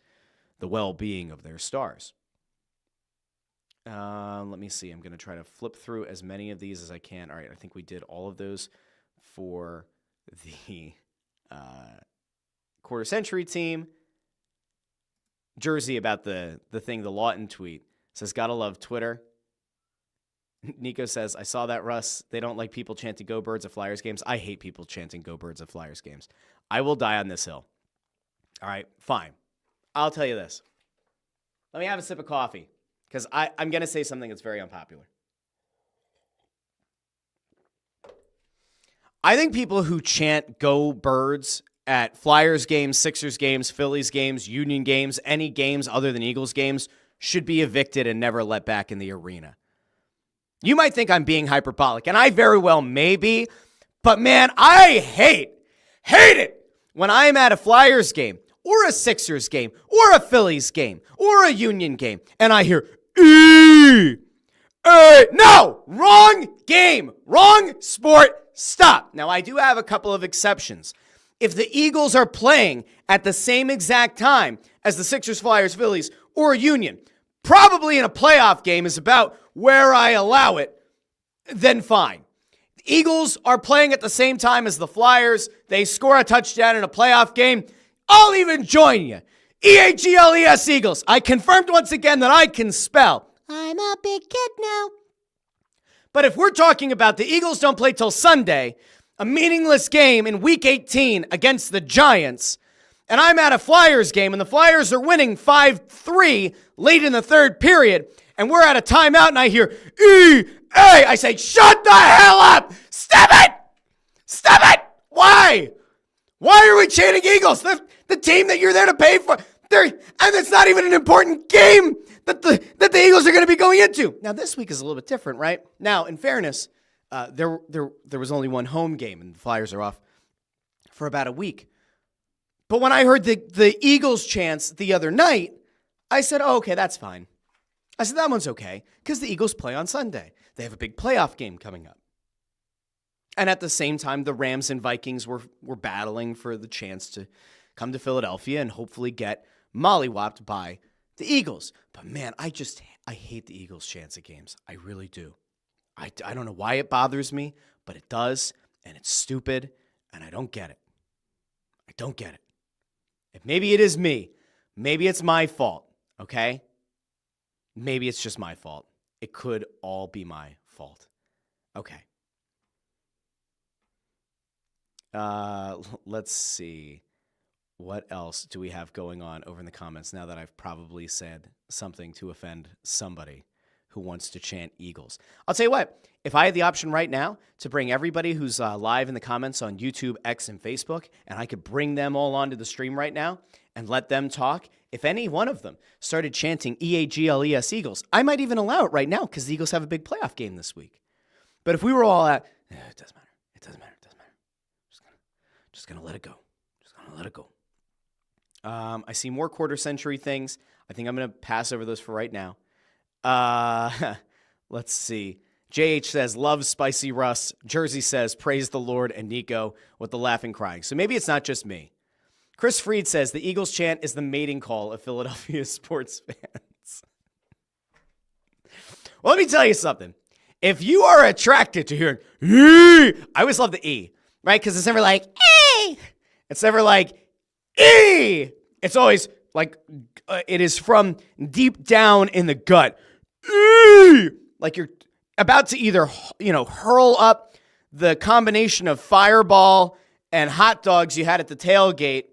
the well-being of their stars. Let me see. I'm going to try to flip through as many of these as I can. All right, I think we did all of those for the quarter century team. Jersey about the thing, the Lawton tweet, says, gotta love Twitter. Nico says, I saw that, Russ. They don't like people chanting Go Birds at Flyers games. I hate people chanting Go Birds at Flyers games. I will die on this hill. All right, fine. I'll tell you this. Let me have a sip of coffee, because I'm going to say something that's very unpopular. I think people who chant Go Birds at Flyers games, Sixers games, Phillies games, Union games, any games other than Eagles games should be evicted and never let back in the arena. You might think I'm being hyperbolic, and I very well may be, but man, I hate it when I'm at a Flyers game or a Sixers game or a Phillies game or a Union game, and I hear, no, wrong game, wrong sport, stop. Now, I do have a couple of exceptions. If the Eagles are playing at the same exact time as the Sixers, Flyers, Phillies, or Union, probably in a playoff game is about where I allow it, then fine. The Eagles are playing at the same time as the Flyers. They score a touchdown in a playoff game. I'll even join you. E-A-G-L-E-S Eagles. I confirmed once again that I can spell. I'm a big kid now. But if we're talking about the Eagles don't play till Sunday, a meaningless game in Week 18 against the Giants, and I'm at a Flyers game, and the Flyers are winning 5-3 late in the third period, and we're at a timeout, and I hear, E-A, I say, shut the hell up! Stop it! Stop it! Why? Why are we chanting Eagles? The team that you're there to pay for, and it's not even an important game that the Eagles are going to be going into. Now, this week is a little bit different, right? Now, in fairness, there was only one home game, and the Flyers are off for about a week. But when I heard the Eagles chants the other night, I said, oh, okay, that's fine. I said, that one's okay, because the Eagles play on Sunday. They have a big playoff game coming up. And at the same time, the Rams and Vikings were battling for the chance to come to Philadelphia and hopefully get mollywopped by the Eagles. But man, I hate the Eagles chants at games. I really do. I don't know why it bothers me, but it does, and it's stupid, and I don't get it. I don't get it. If maybe it is me. Maybe it's my fault, okay? Maybe it's just my fault. It could all be my fault. Okay. Let's see. What else do we have going on over in the comments now that I've probably said something to offend somebody who wants to chant Eagles? I'll tell you what, if I had the option right now to bring everybody who's live in the comments on YouTube, X, and Facebook, and I could bring them all onto the stream right now and let them talk, if any one of them started chanting E-A-G-L-E-S Eagles, I might even allow it right now because the Eagles have a big playoff game this week. But if we were all at, it doesn't matter. It doesn't matter. It doesn't matter. Just gonna let it go. Just gonna let it go. I see more quarter century things. I think I'm going to pass over those for right now. Let's see. JH says, love spicy Russ. Jersey says, praise the Lord, and Nico with the laughing crying. So maybe it's not just me. Chris Freed says, the Eagles chant is the mating call of Philadelphia sports fans. Well, let me tell you something. If you are attracted to hearing, I always love the E, right? Because it's never like, E. It's never like, E! It's always like it is from deep down in the gut. E! Like you're about to either, hurl up the combination of Fireball and hot dogs you had at the tailgate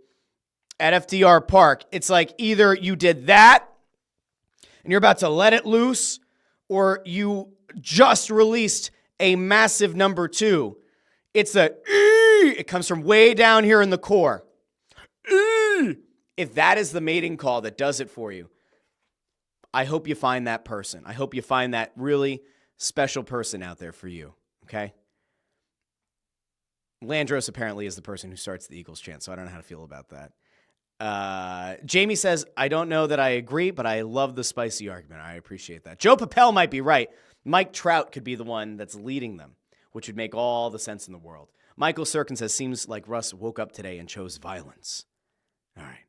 at FDR Park. It's like either you did that and you're about to let it loose, or you just released a massive number 2. It's a E! It comes from way down here in the core. if that is the mating call that does it for you, I hope you find that person. I hope you find that really special person out there for you, okay? Landros apparently is the person who starts the Eagles chant, so I don't know how to feel about that. Jamie says, I don't know that I agree, but I love the spicy argument. I appreciate that. Joe Papel might be right. Mike Trout could be the one that's leading them, which would make all the sense in the world. Michael Sirkin says, seems like Russ woke up today and chose violence. All right.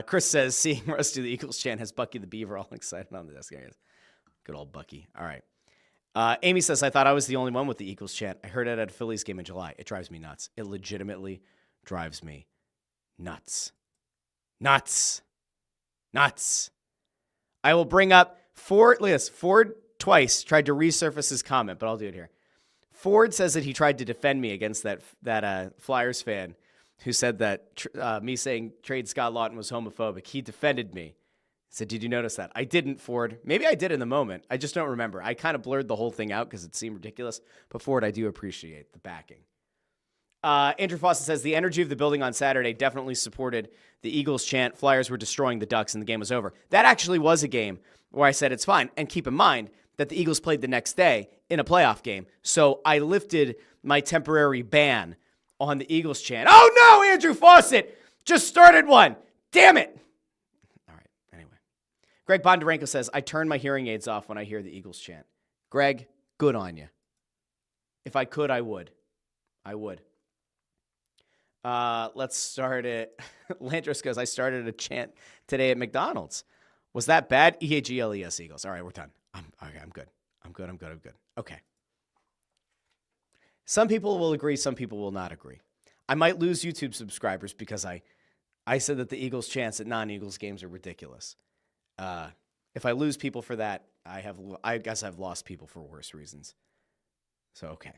Chris says, seeing Russ do the Eagles chant has Bucky the Beaver all excited on the desk. Good old Bucky. All right. Amy says, I thought I was the only one with the Eagles chant. I heard it at a Phillies game in July. It drives me nuts. It legitimately drives me nuts. Nuts. Nuts. I will bring up Ford. Listen, Ford twice tried to resurface his comment, but I'll do it here. Ford says that he tried to defend me against that Flyers fan who said that me saying trade Scott Lawton was homophobic. He defended me. He said, did you notice that? I didn't, Ford. Maybe I did in the moment. I just don't remember. I kind of blurred the whole thing out because it seemed ridiculous. But Ford, I do appreciate the backing. Andrew Fawcett says, the energy of the building on Saturday definitely supported the Eagles chant. Flyers were destroying the Ducks and the game was over. That actually was a game where I said it's fine. And keep in mind that the Eagles played the next day in a playoff game. So I lifted my temporary ban on the Eagles chant. Oh no, Andrew Fawcett just started one. Damn it. All right, anyway. Greg Bondarenko says, I turn my hearing aids off when I hear the Eagles chant. Greg, good on you. If I could, I would. I would. Let's start it. Landros goes, I started a chant today at McDonald's. Was that bad? EAGLES Eagles. All right, we're done. I'm good. I'm good. Okay. Some people will agree, some people will not agree. I might lose YouTube subscribers because I said that the Eagles chants at non-Eagles games are ridiculous. If I lose people for that, I guess I've lost people for worse reasons. So, okay.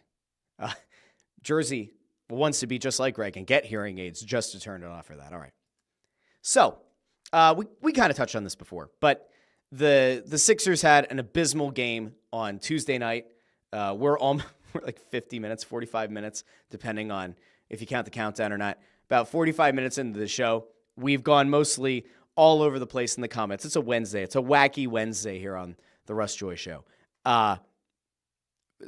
Jersey wants to be just like Greg and get hearing aids just to turn it off for that. All right. So, we kind of touched on this before, but the Sixers had an abysmal game on Tuesday night. We're like 50 minutes, 45 minutes, depending on if you count the countdown or not. About 45 minutes into the show, we've gone mostly all over the place in the comments. It's a Wednesday. It's a wacky Wednesday here on the Russ Joy Show.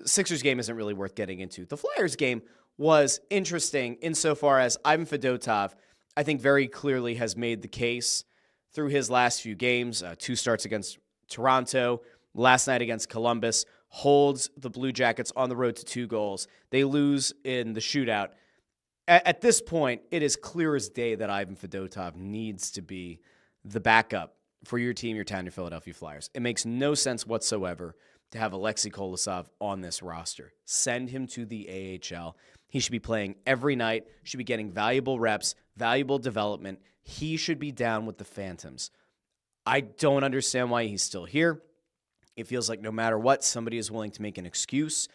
Sixers game isn't really worth getting into. The Flyers game was interesting insofar as Ivan Fedotov, I think very clearly has made the case through his last few games, 2 starts against Toronto, last night against Columbus, holds the Blue Jackets on the road to 2 goals. They lose in the shootout. At this point, it is clear as day that Ivan Fedotov needs to be the backup for your team, your town, your Philadelphia Flyers. It makes no sense whatsoever to have Alexei Kolosov on this roster. Send him to the AHL. He should be playing every night, should be getting valuable reps, valuable development. He should be down with the Phantoms. I don't understand why he's still here. It feels like no matter what, somebody is willing to make an excuse.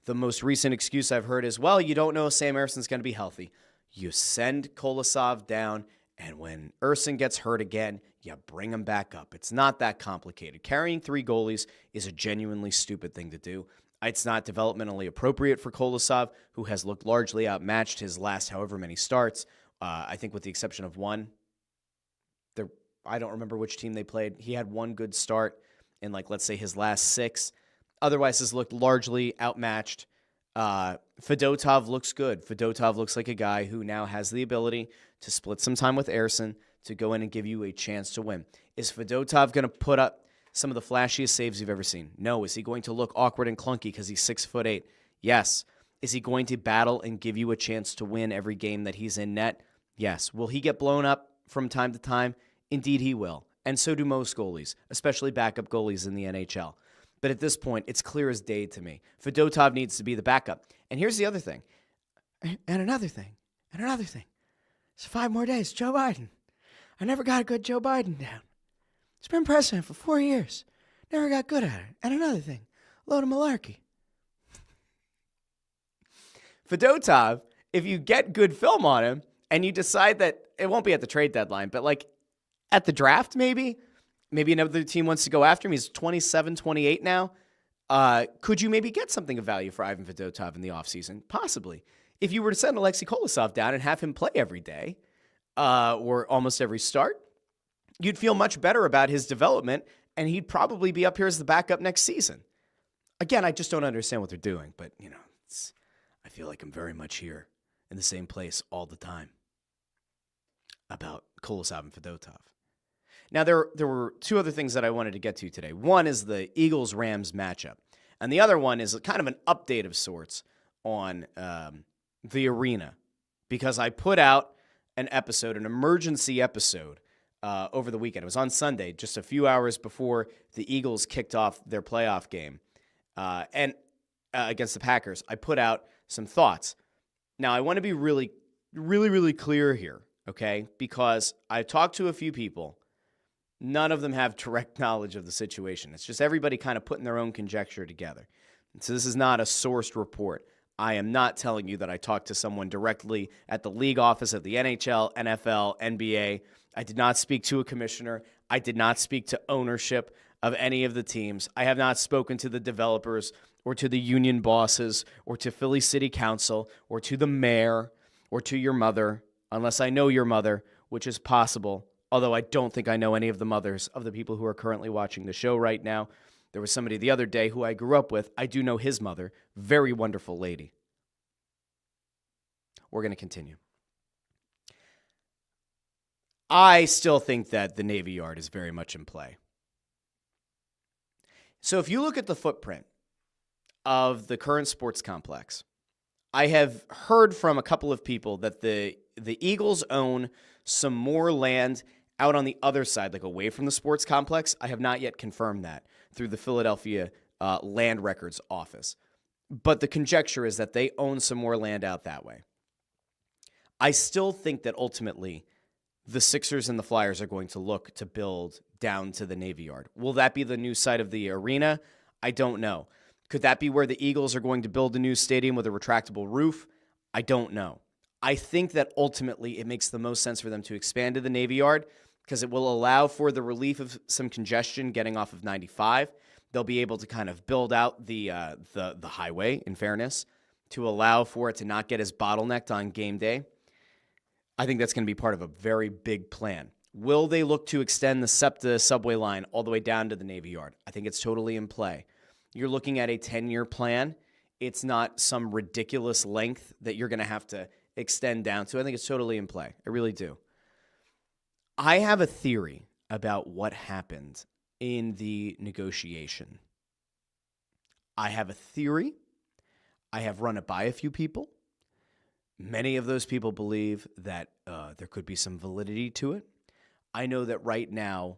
The most recent excuse I've heard is, well, you don't know if Sam Erson's going to be healthy. You send Kolosov down, and when Erson gets hurt again, you bring him back up. It's not that complicated. Carrying 3 goalies is a genuinely stupid thing to do. It's not developmentally appropriate for Kolosov, who has looked largely outmatched his last however many starts. I think with the exception of one. I don't remember which team they played. He had one good start in, let's say, his last 6. Otherwise, has looked largely outmatched. Fedotov looks good. Fedotov looks like a guy who now has the ability to split some time with Ersson to go in and give you a chance to win. Is Fedotov going to put up some of the flashiest saves you've ever seen? No. Is he going to look awkward and clunky because he's 6'8"? Yes. Is he going to battle and give you a chance to win every game that he's in net? Yes. Will he get blown up from time to time? Indeed he will. And so do most goalies, especially backup goalies in the NHL. But at this point, it's clear as day to me. Fedotov needs to be the backup. And here's the other thing. And another thing. It's 5 more days. Joe Biden. I never got a good Joe Biden down. He's been president for 4 years. Never got good at it. And another thing. Load of malarkey. Fedotov, if you get good film on him and you decide that it won't be at the trade deadline, but at the draft maybe another team wants to go after him. He's 27, 28 now. Could you maybe get something of value for Ivan Fedotov in the offseason? Possibly. If you were to send Alexei Kolosov down and have him play every day, or almost every start, you'd feel much better about his development, and he'd probably be up here as the backup next season. Again, I just don't understand what they're doing, but, I feel like I'm very much here in the same place all the time about Kolosov and Fedotov. Now, there were two other things that I wanted to get to today. One is the Eagles-Rams matchup, and the other one is kind of an update of sorts on the arena, because I put out an emergency episode, over the weekend. It was on Sunday, just a few hours before the Eagles kicked off their playoff game and against the Packers. I put out some thoughts. Now, I want to be really, really, really clear here, okay? Because I talked to a few people. None of them have direct knowledge of the situation. It's just everybody kind of putting their own conjecture together. And so this is not a sourced report. I am not telling you that I talked to someone directly at the league office of the NHL, NFL, NBA. I did not speak to a commissioner. I did not speak to ownership of any of the teams. I have not spoken to the developers or to the union bosses or to Philly City Council or to the mayor or to your mother, unless I know your mother, which is possible, although I don't think I know any of the mothers of the people who are currently watching the show right now. There was somebody the other day who I grew up with. I do know his mother. Very wonderful lady. We're going to continue. I still think that the Navy Yard is very much in play. So if you look at the footprint of the current sports complex, I have heard from a couple of people that the Eagles own some more land out on the other side, like away from the sports complex. I have not yet confirmed that through the Philadelphia Land Records Office. But the conjecture is that they own some more land out that way. I still think that ultimately the Sixers and the Flyers are going to look to build down to the Navy Yard. Will that be the new site of the arena? I don't know. Could that be where the Eagles are going to build a new stadium with a retractable roof? I don't know. I think that ultimately it makes the most sense for them to expand to the Navy Yard because it will allow for the relief of some congestion getting off of 95. They'll be able to kind of build out the highway, in fairness, to allow for it to not get as bottlenecked on game day. I think that's going to be part of a very big plan. Will they look to extend the SEPTA subway line all the way down to the Navy Yard? I think it's totally in play. You're looking at a 10-year plan. It's not some ridiculous length that you're going to have to extend down to. I think it's totally in play. I really do. I have a theory about what happened in the negotiation. I have a theory. I have run it by a few people. Many of those people believe that there could be some validity to it. I know that right now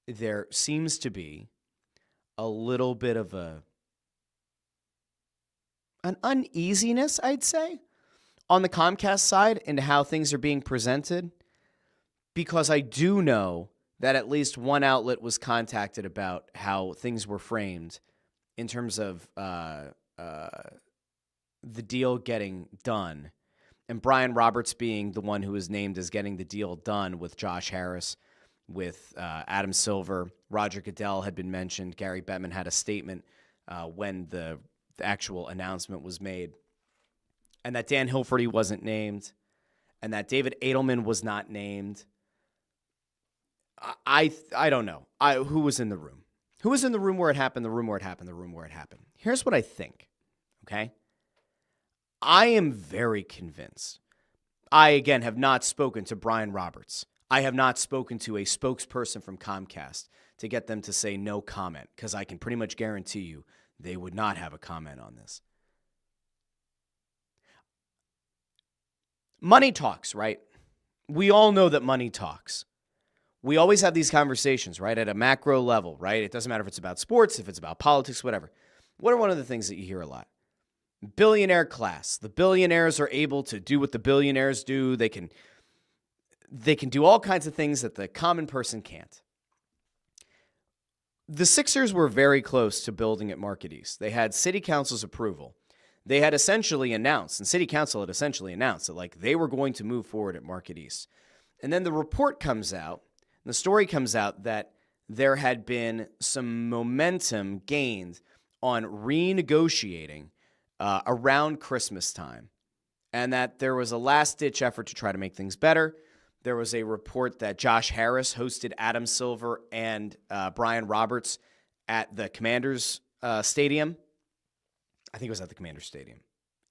there seems to be a little bit of an uneasiness, I'd say, on the Comcast side into how things are being presented, because I do know that at least one outlet was contacted about how things were framed in terms of the deal getting done, and Brian Roberts being the one who was named as getting the deal done with Josh Harris, with Adam Silver. Roger Goodell had been mentioned. Gary Bettman had a statement when the actual announcement was made, and that Dan Hilferty wasn't named, and that David Edelman was not named. I don't know. Who was in the room? Who was in the room where it happened, the room where it happened, the room where it happened? Here's what I think, okay? I am very convinced. I, again, have not spoken to Brian Roberts. I have not spoken to a spokesperson from Comcast to get them to say no comment, because I can pretty much guarantee you they would not have a comment on this. Money talks, right? We all know that money talks. We always have these conversations, right, at a macro level, right? It doesn't matter if it's about sports, if it's about politics, whatever. What are one of the things that you hear a lot? Billionaire class. The billionaires are able to do what the billionaires do. They can do all kinds of things that the common person can't. The Sixers were very close to building at Market East. They had city council's approval. They had essentially announced, and city council had essentially announced that they were going to move forward at Market East. And then the report comes out, and the story comes out that there had been some momentum gained on renegotiating around Christmas time and that there was a last-ditch effort to try to make things better. There was a report that Josh Harris hosted Adam Silver and Brian Roberts at the Commanders Stadium. I think it was at the Commanders Stadium.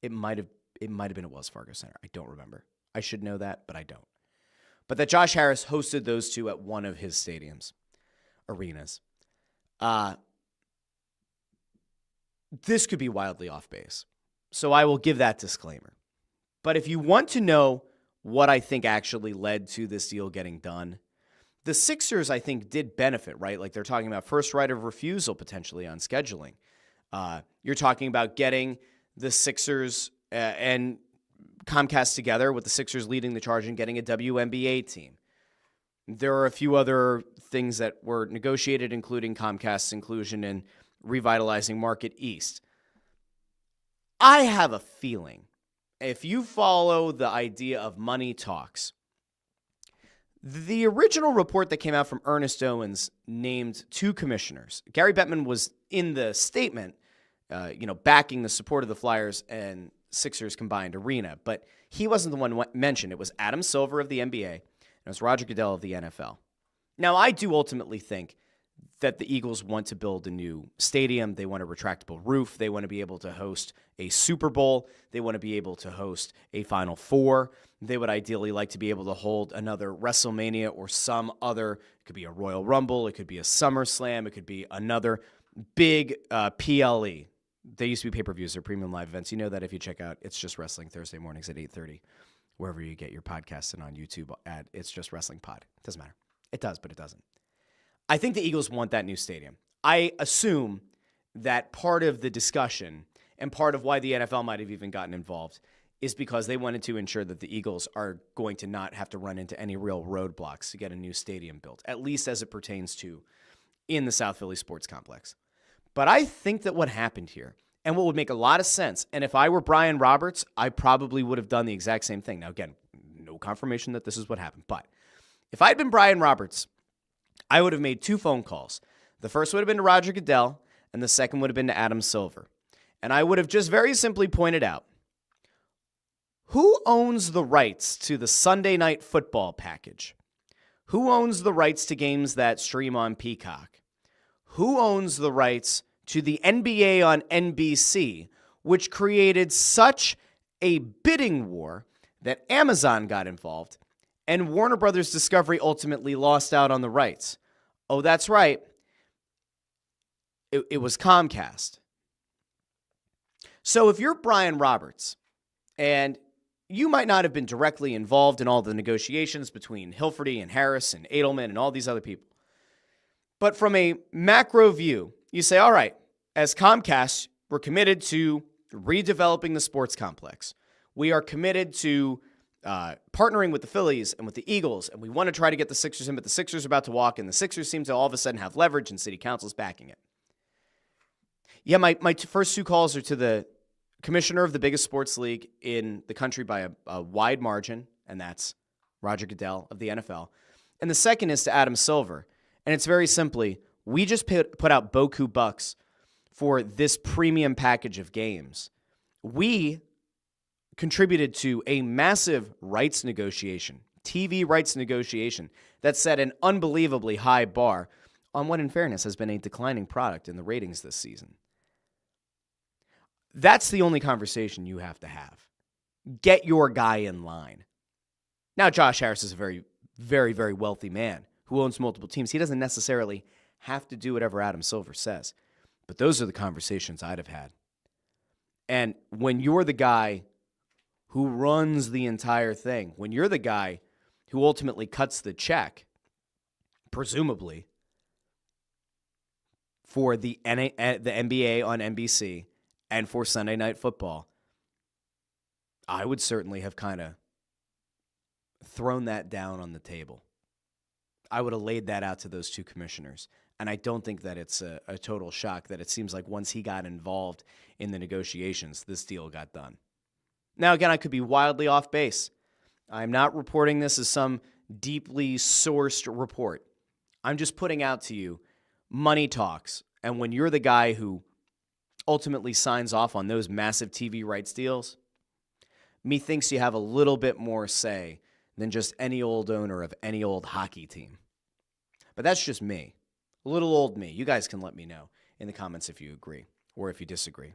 It might have been at Wells Fargo Center. I don't remember. I should know that, but I don't. But that Josh Harris hosted those two at one of his stadiums, arenas. This could be wildly off base. So I will give that disclaimer. But if you want to know what I think actually led to this deal getting done, the Sixers, I think, did benefit, right? Like they're talking about first right of refusal potentially on scheduling. You're talking about getting the Sixers and Comcast together with the Sixers leading the charge and getting a WNBA team. There are a few other things that were negotiated, including Comcast's inclusion in revitalizing Market East. I have a feeling, if you follow the idea of money talks, the original report that came out from Ernest Owens named two commissioners. Gary Bettman was in the statement, backing the support of the Flyers and Sixers combined arena, but he wasn't the one mentioned. It was Adam Silver of the NBA, and it was Roger Goodell of the NFL. Now, I do ultimately think that the Eagles want to build a new stadium. They want a retractable roof. They want to be able to host a Super Bowl. They want to be able to host a Final Four. They would ideally like to be able to hold another WrestleMania or some other. It could be a Royal Rumble. It could be a SummerSlam. It could be another big PLE. They used to be pay-per-views or premium live events. You know that if you check out It's Just Wrestling Thursday mornings at 8:30, wherever you get your podcasts and on YouTube at It's Just Wrestling Pod. It doesn't matter. It does, but it doesn't. I think the Eagles want that new stadium. I assume that part of the discussion and part of why the NFL might have even gotten involved is because they wanted to ensure that the Eagles are going to not have to run into any real roadblocks to get a new stadium built, at least as it pertains to in the South Philly Sports Complex. But I think that what happened here, and what would make a lot of sense, and if I were Brian Roberts, I probably would have done the exact same thing. Now, again, no confirmation that this is what happened, but if I'd been Brian Roberts, I would have made two phone calls. The first would have been to Roger Goodell, and the second would have been to Adam Silver. And I would have just very simply pointed out, who owns the rights to the Sunday Night Football package? Who owns the rights to games that stream on Peacock? Who owns the rights to the NBA on NBC, which created such a bidding war that Amazon got involved and Warner Brothers Discovery ultimately lost out on the rights? Oh, that's right. It was Comcast. So if you're Brian Roberts, and you might not have been directly involved in all the negotiations between Hilferty and Harris and Edelman and all these other people, but from a macro view, you say, all right, as Comcast, we're committed to redeveloping the sports complex. We are committed to partnering with the Phillies and with the Eagles, and we want to try to get the Sixers in, but the Sixers are about to walk, and the Sixers seem to all of a sudden have leverage, and city council's backing it. Yeah, my first two calls are to the commissioner of the biggest sports league in the country by a wide margin, and that's Roger Goodell of the NFL. And the second is to Adam Silver. And it's very simply, we just put out Boku bucks for this premium package of games. We contributed to a massive rights negotiation, TV rights negotiation, that set an unbelievably high bar on what, in fairness, has been a declining product in the ratings this season. That's the only conversation you have to have. Get your guy in line. Now, Josh Harris is a very, very, very wealthy man who owns multiple teams. He doesn't necessarily have to do whatever Adam Silver says. But those are the conversations I'd have had. And when you're the guy who runs the entire thing, when you're the guy who ultimately cuts the check, presumably, for the NBA on NBC and for Sunday Night Football, I would certainly have kind of thrown that down on the table. I would have laid that out to those two commissioners. And I don't think that it's a total shock that it seems like once he got involved in the negotiations, this deal got done. Now, again, I could be wildly off base. I'm not reporting this as some deeply sourced report. I'm just putting out to you money talks. And when you're the guy who ultimately signs off on those massive TV rights deals, methinks you have a little bit more say than just any old owner of any old hockey team. But that's just me. A little old me. You guys can let me know in the comments if you agree or if you disagree.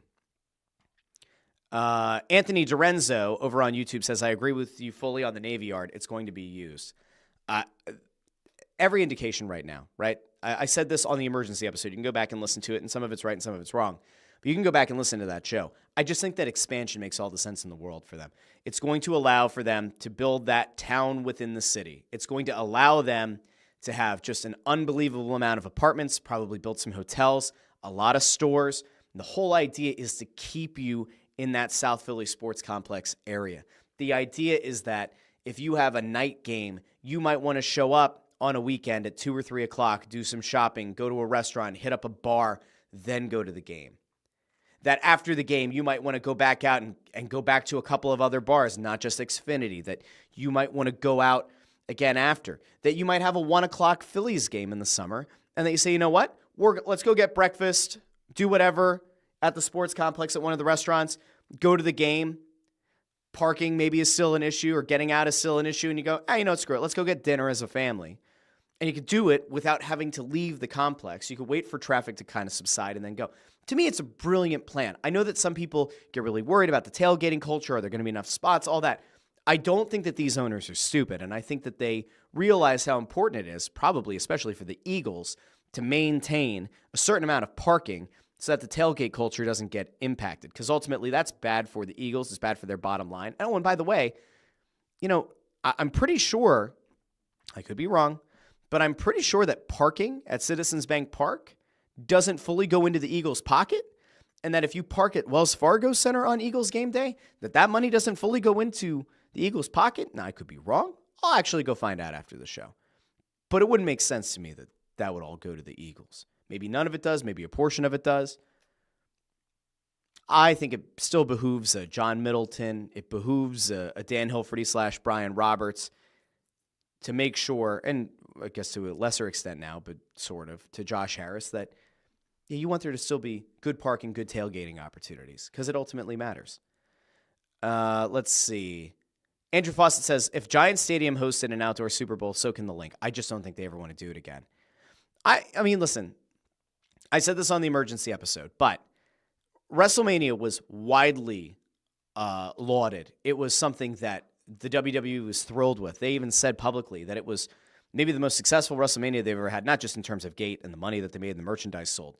Anthony Dorenzo over on YouTube says, I agree with you fully on the Navy Yard. It's going to be used. Every indication right now, right? I said this on the emergency episode. You can go back and listen to it, and some of it's right and some of it's wrong. But you can go back and listen to that show. I just think that expansion makes all the sense in the world for them. It's going to allow for them to build that town within the city. It's going to allow them to have just an unbelievable amount of apartments, probably build some hotels, a lot of stores. And the whole idea is to keep you in that South Philly sports complex area. The idea is that if you have a night game, you might want to show up on a weekend at 2 or 3 o'clock, do some shopping, go to a restaurant, hit up a bar, then go to the game. That after the game, you might want to go back out and go back to a couple of other bars, not just Xfinity, that you might want to go out again after. That you might have a 1 o'clock Phillies game in the summer, and that you say, you know what, let's go get breakfast, do whatever at the sports complex at one of the restaurants, go to the game. Parking maybe is still an issue or getting out is still an issue, and you go, you know what, screw it, let's go get dinner as a family. And you could do it without having to leave the complex. You could wait for traffic to kind of subside and then go. To me, it's a brilliant plan. I know that some people get really worried about the tailgating culture. Are there going to be enough spots? All that. I don't think that these owners are stupid, and I think that they realize how important it is, probably especially for the Eagles, to maintain a certain amount of parking so that the tailgate culture doesn't get impacted. Because ultimately, that's bad for the Eagles. It's bad for their bottom line. Oh, and by the way, you know, I'm pretty sure, I could be wrong, but I'm pretty sure that parking at Citizens Bank Park doesn't fully go into the Eagles' pocket, and that if you park at Wells Fargo Center on Eagles game day, that money doesn't fully go into the Eagles' pocket. Now, I could be wrong. I'll actually go find out after the show. But it wouldn't make sense to me that that would all go to the Eagles. Maybe none of it does. Maybe a portion of it does. I think it still behooves John Middleton. It behooves a Dan Hilferty / Brian Roberts to make sure, and I guess to a lesser extent now, but sort of, to Josh Harris, that you want there to still be good parking, good tailgating opportunities, because it ultimately matters. Let's see. Andrew Fawcett says, if Giants Stadium hosted an outdoor Super Bowl, so can the Link. I just don't think they ever want to do it again. I mean, listen, I said this on the emergency episode, but WrestleMania was widely lauded. It was something that the WWE was thrilled with. They even said publicly that it was maybe the most successful WrestleMania they've ever had, not just in terms of gate and the money that they made and the merchandise sold,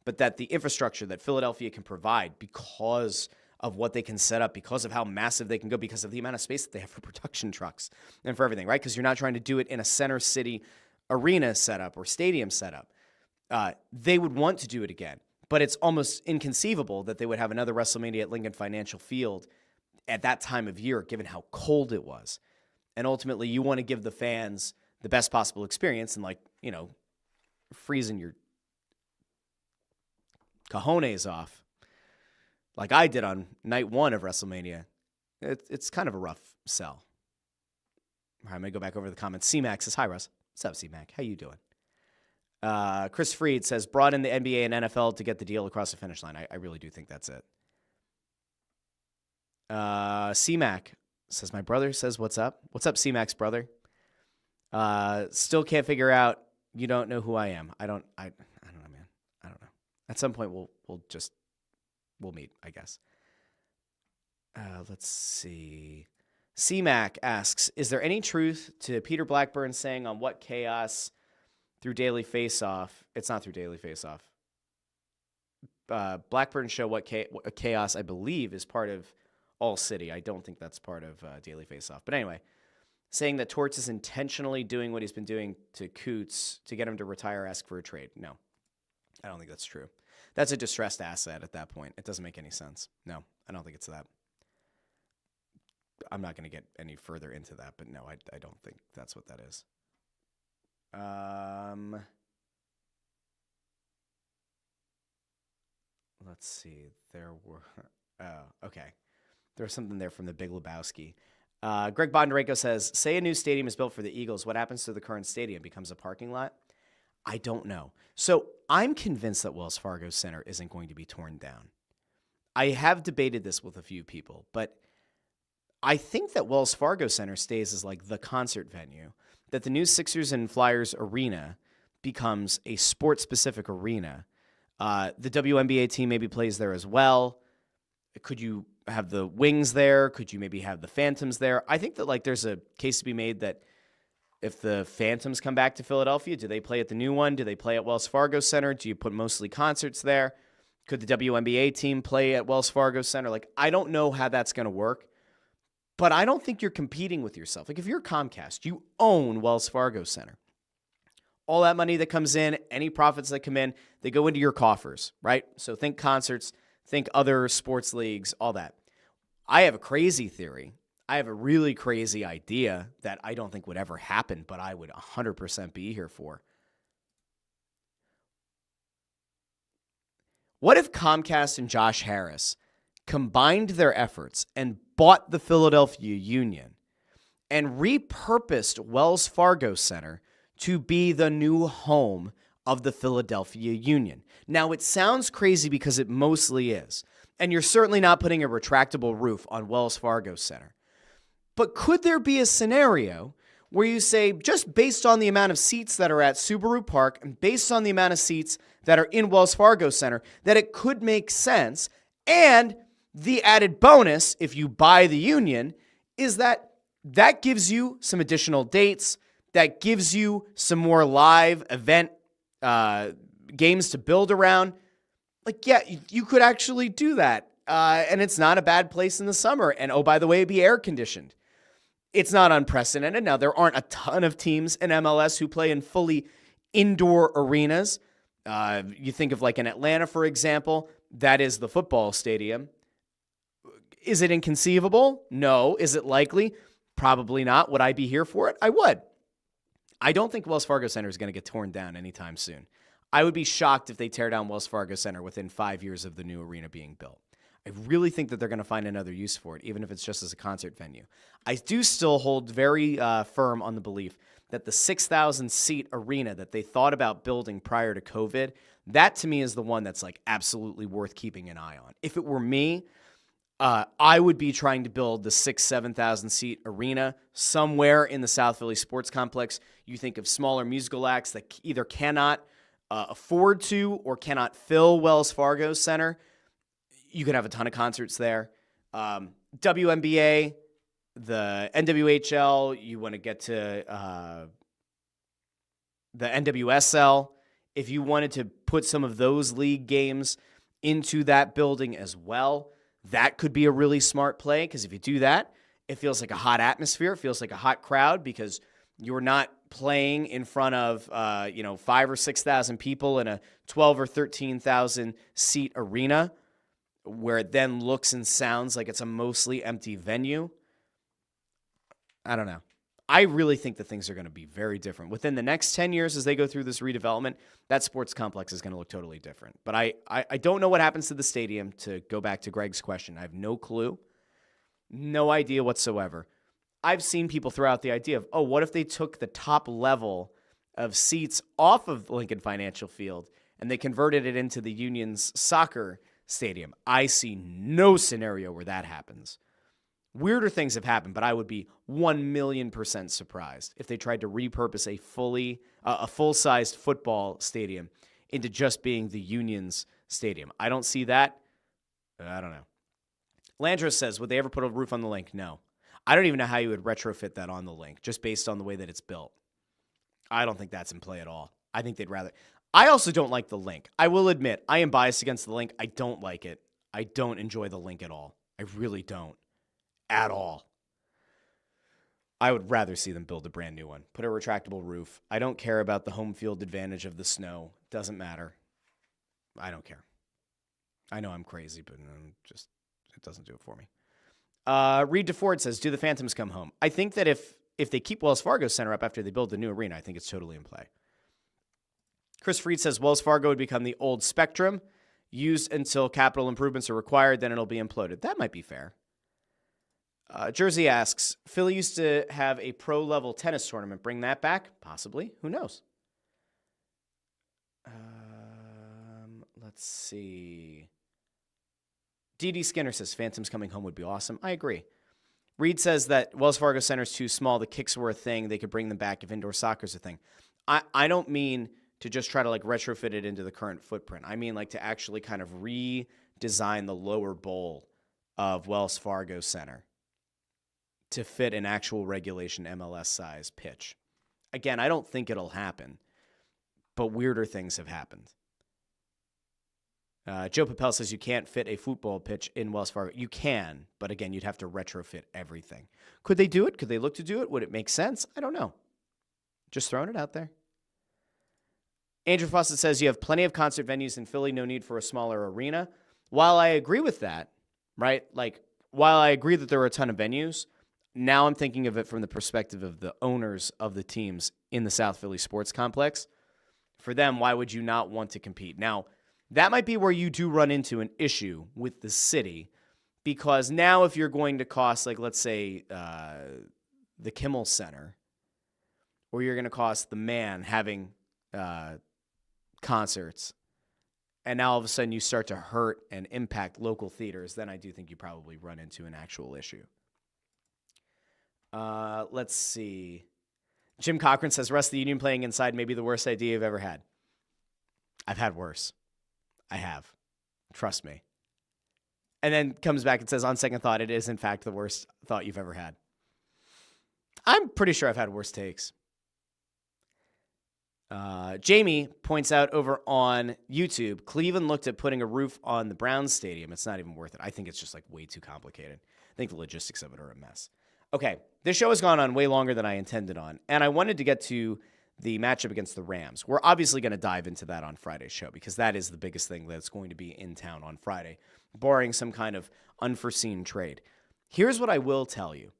but that the infrastructure that Philadelphia can provide because of what they can set up, because of how massive they can go, because of the amount of space that they have for production trucks and for everything, right? Because you're not trying to do it in a center city arena setup or stadium setup. They would want to do it again, but it's almost inconceivable that they would have another WrestleMania at Lincoln Financial Field at that time of year, given how cold it was. And ultimately, you want to give the fans the best possible experience, and like, you know, freezing your cojones off like I did on night one of WrestleMania, it's kind of a rough sell. All right, I'm going to go back over the comments. C-Mac says, hi, Russ. What's up, C-Mac? How you doing? Chris Freed says, brought in the NBA and NFL to get the deal across the finish line. I really do think that's it. C-Mac says, my brother says, what's up? What's up, C-Mac's brother? Still can't figure out, you don't know who I am. I don't know, man. I don't know. At some point, we'll meet, I guess. Let's see. C-Mac asks, is there any truth to Peter Blackburn saying on What Chaos through Daily Face-Off? It's not through Daily Face-Off. Blackburn show What Chaos, I believe, is part of All City. I don't think that's part of Daily Face-Off. But anyway, saying that Torts is intentionally doing what he's been doing to Coots to get him to retire, ask for a trade. No, I don't think that's true. That's a distressed asset at that point. It doesn't make any sense. No, I don't think it's that. I'm not going to get any further into that, but no, I don't think that's what that is. Let's see. Okay. There was something there from the Big Lebowski. Greg Bondarenko says, say a new stadium is built for the Eagles. What happens to the current stadium? Becomes a parking lot? I don't know. So I'm convinced that Wells Fargo Center isn't going to be torn down. I have debated this with a few people, but I think that Wells Fargo Center stays as like the concert venue, that the new Sixers and Flyers arena becomes a sports-specific arena. The WNBA team maybe plays there as well. Could you have the Wings there? Could you maybe have the Phantoms there? I think that like there's a case to be made that if the Phantoms come back to Philadelphia, do they play at the new one? Do they play at Wells Fargo Center? Do you put mostly concerts there? Could the WNBA team play at Wells Fargo Center? Like, I don't know how that's going to work, but I don't think you're competing with yourself. Like, if you're Comcast, you own Wells Fargo Center. All that money that comes in, any profits that come in, they go into your coffers, right? So think concerts, think other sports leagues, all that. I have a crazy theory. I have a really crazy idea that I don't think would ever happen, but I would 100% be here for. What if Comcast and Josh Harris combined their efforts and bought the Philadelphia Union and repurposed Wells Fargo Center to be the new home of the Philadelphia Union? Now, it sounds crazy because it mostly is, and you're certainly not putting a retractable roof on Wells Fargo Center. But could there be a scenario where you say, just based on the amount of seats that are at Subaru Park and based on the amount of seats that are in Wells Fargo Center, that it could make sense? And the added bonus, if you buy the Union, is that that gives you some additional dates, that gives you some more live event games to build around. Like, yeah, you could actually do that. And it's not a bad place in the summer. And oh, by the way, it'd be air conditioned. It's not unprecedented. Now, there aren't a ton of teams in MLS who play in fully indoor arenas. You think of like in Atlanta, for example, that is the football stadium. Is it inconceivable? No. Is it likely? Probably not. Would I be here for it? I would. I don't think Wells Fargo Center is going to get torn down anytime soon. I would be shocked if they tear down Wells Fargo Center within 5 years of the new arena being built. I really think that they're going to find another use for it, even if it's just as a concert venue. I do still hold very firm on the belief that the 6,000-seat arena that they thought about building prior to COVID, that to me is the one that's like absolutely worth keeping an eye on. If it were me, I would be trying to build the 7,000-seat arena somewhere in the South Philly Sports Complex. You think of smaller musical acts that either cannot afford to or cannot fill Wells Fargo Center. You could have a ton of concerts there. WNBA, the NWHL, you want to get to the NWSL. If you wanted to put some of those league games into that building as well, that could be a really smart play, because if you do that, it feels like a hot atmosphere. It feels like a hot crowd because you're not playing in front of 5,000 or 6,000 people in a 12,000 or 13,000 seat arena, where it then looks and sounds like it's a mostly empty venue. I don't know. I really think that things are going to be very different. Within the next 10 years as they go through this redevelopment, that sports complex is going to look totally different. But I don't know what happens to the stadium, to go back to Greg's question. I have no clue. No idea whatsoever. I've seen people throw out the idea of, what if they took the top level of seats off of Lincoln Financial Field and they converted it into the Union's soccer stadium? I see no scenario where that happens. Weirder things have happened, but I would be 1,000,000% surprised if they tried to repurpose a full-sized football stadium into just being the Union's stadium. I don't see that. I don't know. Landros says, would they ever put a roof on the link? No. I don't even know how you would retrofit that on the link, just based on the way that it's built. I don't think that's in play at all. I think they'd rather... I also don't like the link. I will admit, I am biased against the link. I don't like it. I don't enjoy the link at all. I really don't. At all. I would rather see them build a brand new one. Put a retractable roof. I don't care about the home field advantage of the snow. Doesn't matter. I don't care. I know I'm crazy, but it doesn't do it for me. Reed DeFord says, do the Phantoms come home? I think that if they keep Wells Fargo Center up after they build the new arena, I think it's totally in play. Chris Freed says, Wells Fargo would become the old Spectrum, used until capital improvements are required, then it'll be imploded. That might be fair. Jersey asks, Philly used to have a pro-level tennis tournament. Bring that back? Possibly. Who knows? Let's see. D.D. Skinner says, Phantoms coming home would be awesome. I agree. Reed says that Wells Fargo Center's too small. The kicks were a thing. They could bring them back if indoor soccer's a thing. I don't mean to just try to like retrofit it into the current footprint. I mean like to actually kind of redesign the lower bowl of Wells Fargo Center to fit an actual regulation MLS size pitch. Again, I don't think it'll happen, but weirder things have happened. Joe Papel says you can't fit a football pitch in Wells Fargo. You can, but again, you'd have to retrofit everything. Could they do it? Could they look to do it? Would it make sense? I don't know. Just throwing it out there. Andrew Fawcett says you have plenty of concert venues in Philly, no need for a smaller arena. While I agree with that, right? Like, while I agree that there are a ton of venues, now I'm thinking of it from the perspective of the owners of the teams in the South Philly Sports Complex. For them, why would you not want to compete? Now, that might be where you do run into an issue with the city, because now if you're going to cost, like, let's say, the Kimmel Center, or you're going to cost the Man having concerts, and now all of a sudden you start to hurt and impact local theaters, then I do think you probably run into an actual issue. Let's see. Jim Cochran says, Russ, the Union playing inside may be the worst idea you've ever had. I've had worse. I have. Trust me. And then comes back and says, on second thought, it is in fact the worst thought you've ever had. I'm pretty sure I've had worse takes. Jamie points out over on YouTube, Cleveland looked at putting a roof on the Browns stadium. It's not even worth it. I think it's just like way too complicated. I think the logistics of it are a mess. Okay, this show has gone on way longer than I intended on, and I wanted to get to the matchup against the Rams. We're obviously going to dive into that on Friday's show because that is the biggest thing that's going to be in town on Friday, barring some kind of unforeseen trade. Here's what I will tell you.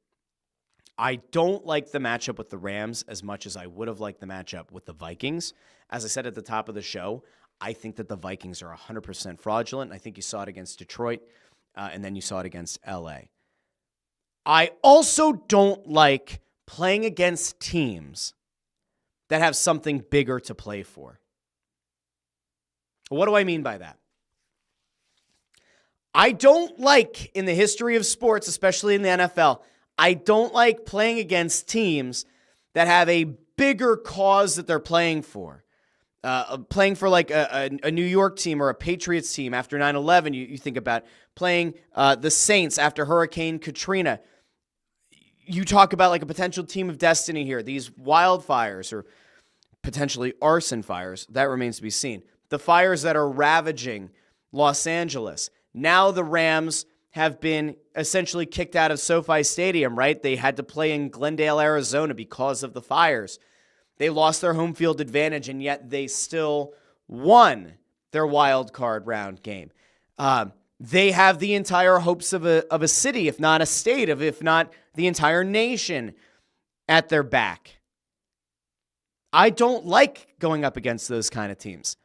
I don't like the matchup with the Rams as much as I would have liked the matchup with the Vikings. As I said at the top of the show, I think that the Vikings are 100% fraudulent. I think you saw it against Detroit, and then you saw it against LA. I also don't like playing against teams that have something bigger to play for. What do I mean by that? I don't like, in the history of sports, especially in the NFL, I don't like playing against teams that have a bigger cause that they're playing for. Playing for like a New York team or a Patriots team after 9/11, you think about playing the Saints after Hurricane Katrina. You talk about like a potential team of destiny here. These wildfires or potentially arson fires, that remains to be seen. The fires that are ravaging Los Angeles. Now the Rams have been essentially kicked out of SoFi Stadium, right? They had to play in Glendale, Arizona because of the fires. They lost their home field advantage, and yet they still won their wild card round game. They have the entire hopes of a city, if not a state, if not the entire nation at their back. I don't like going up against those kind of teams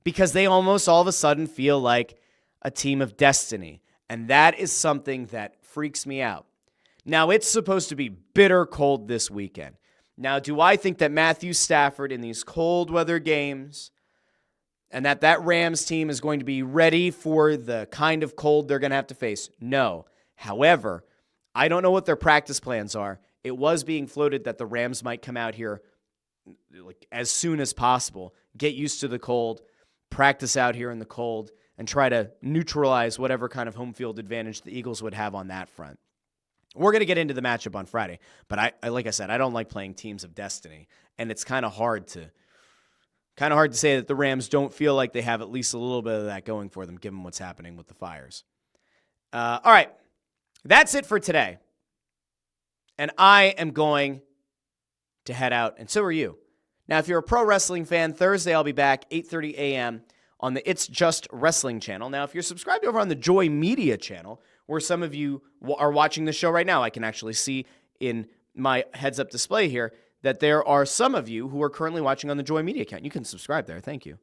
because they almost all of a sudden feel like a team of destiny. And that is something that freaks me out. Now, it's supposed to be bitter cold this weekend. Now, do I think that Matthew Stafford in these cold weather games and that Rams team is going to be ready for the kind of cold they're going to have to face? No. However, I don't know what their practice plans are. It was being floated that the Rams might come out here like as soon as possible, get used to the cold, practice out here in the cold, and try to neutralize whatever kind of home field advantage the Eagles would have on that front. We're going to get into the matchup on Friday, but I like I said, I don't like playing teams of destiny, and it's kind of hard to say that the Rams don't feel like they have at least a little bit of that going for them, given what's happening with the fires. All right, that's it for today, and I am going to head out, and so are you. Now, if you're a pro wrestling fan, Thursday I'll be back 8:30 a.m. on the It's Just Wrestling channel. Now, if you're subscribed over on the Joy Media channel, where some of you are watching the show right now, I can actually see in my heads-up display here that there are some of you who are currently watching on the Joy Media account. You can subscribe there. Thank you.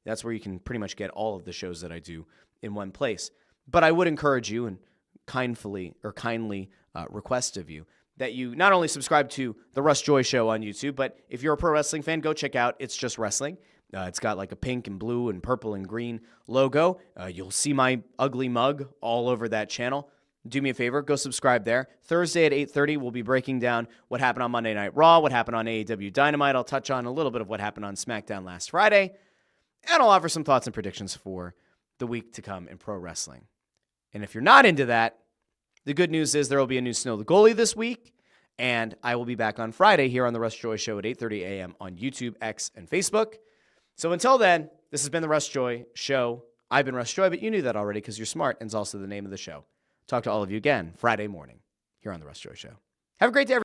That's where you can pretty much get all of the shows that I do in one place. But I would encourage you and kindly request of you that you not only subscribe to the Russ Joy Show on YouTube, but if you're a pro wrestling fan, go check out It's Just Wrestling. It's got like a pink and blue and purple and green logo. You'll see my ugly mug all over that channel. do me a favor, go subscribe there. Thursday at 8:30, we'll be breaking down what happened on Monday Night Raw, what happened on AEW Dynamite. I'll touch on a little bit of what happened on SmackDown last Friday, and I'll offer some thoughts and predictions for the week to come in pro wrestling. And if you're not into that, the good news is there will be a new Snow the Goalie this week, and I will be back on Friday here on the Russ Joy Show at 8:30 a.m. on YouTube, X, and Facebook. So until then, this has been the Russ Joy Show. I've been Russ Joy, but you knew that already because you're smart, and it's also the name of the show. Talk to all of you again Friday morning here on the Russ Joy Show. Have a great day, everybody.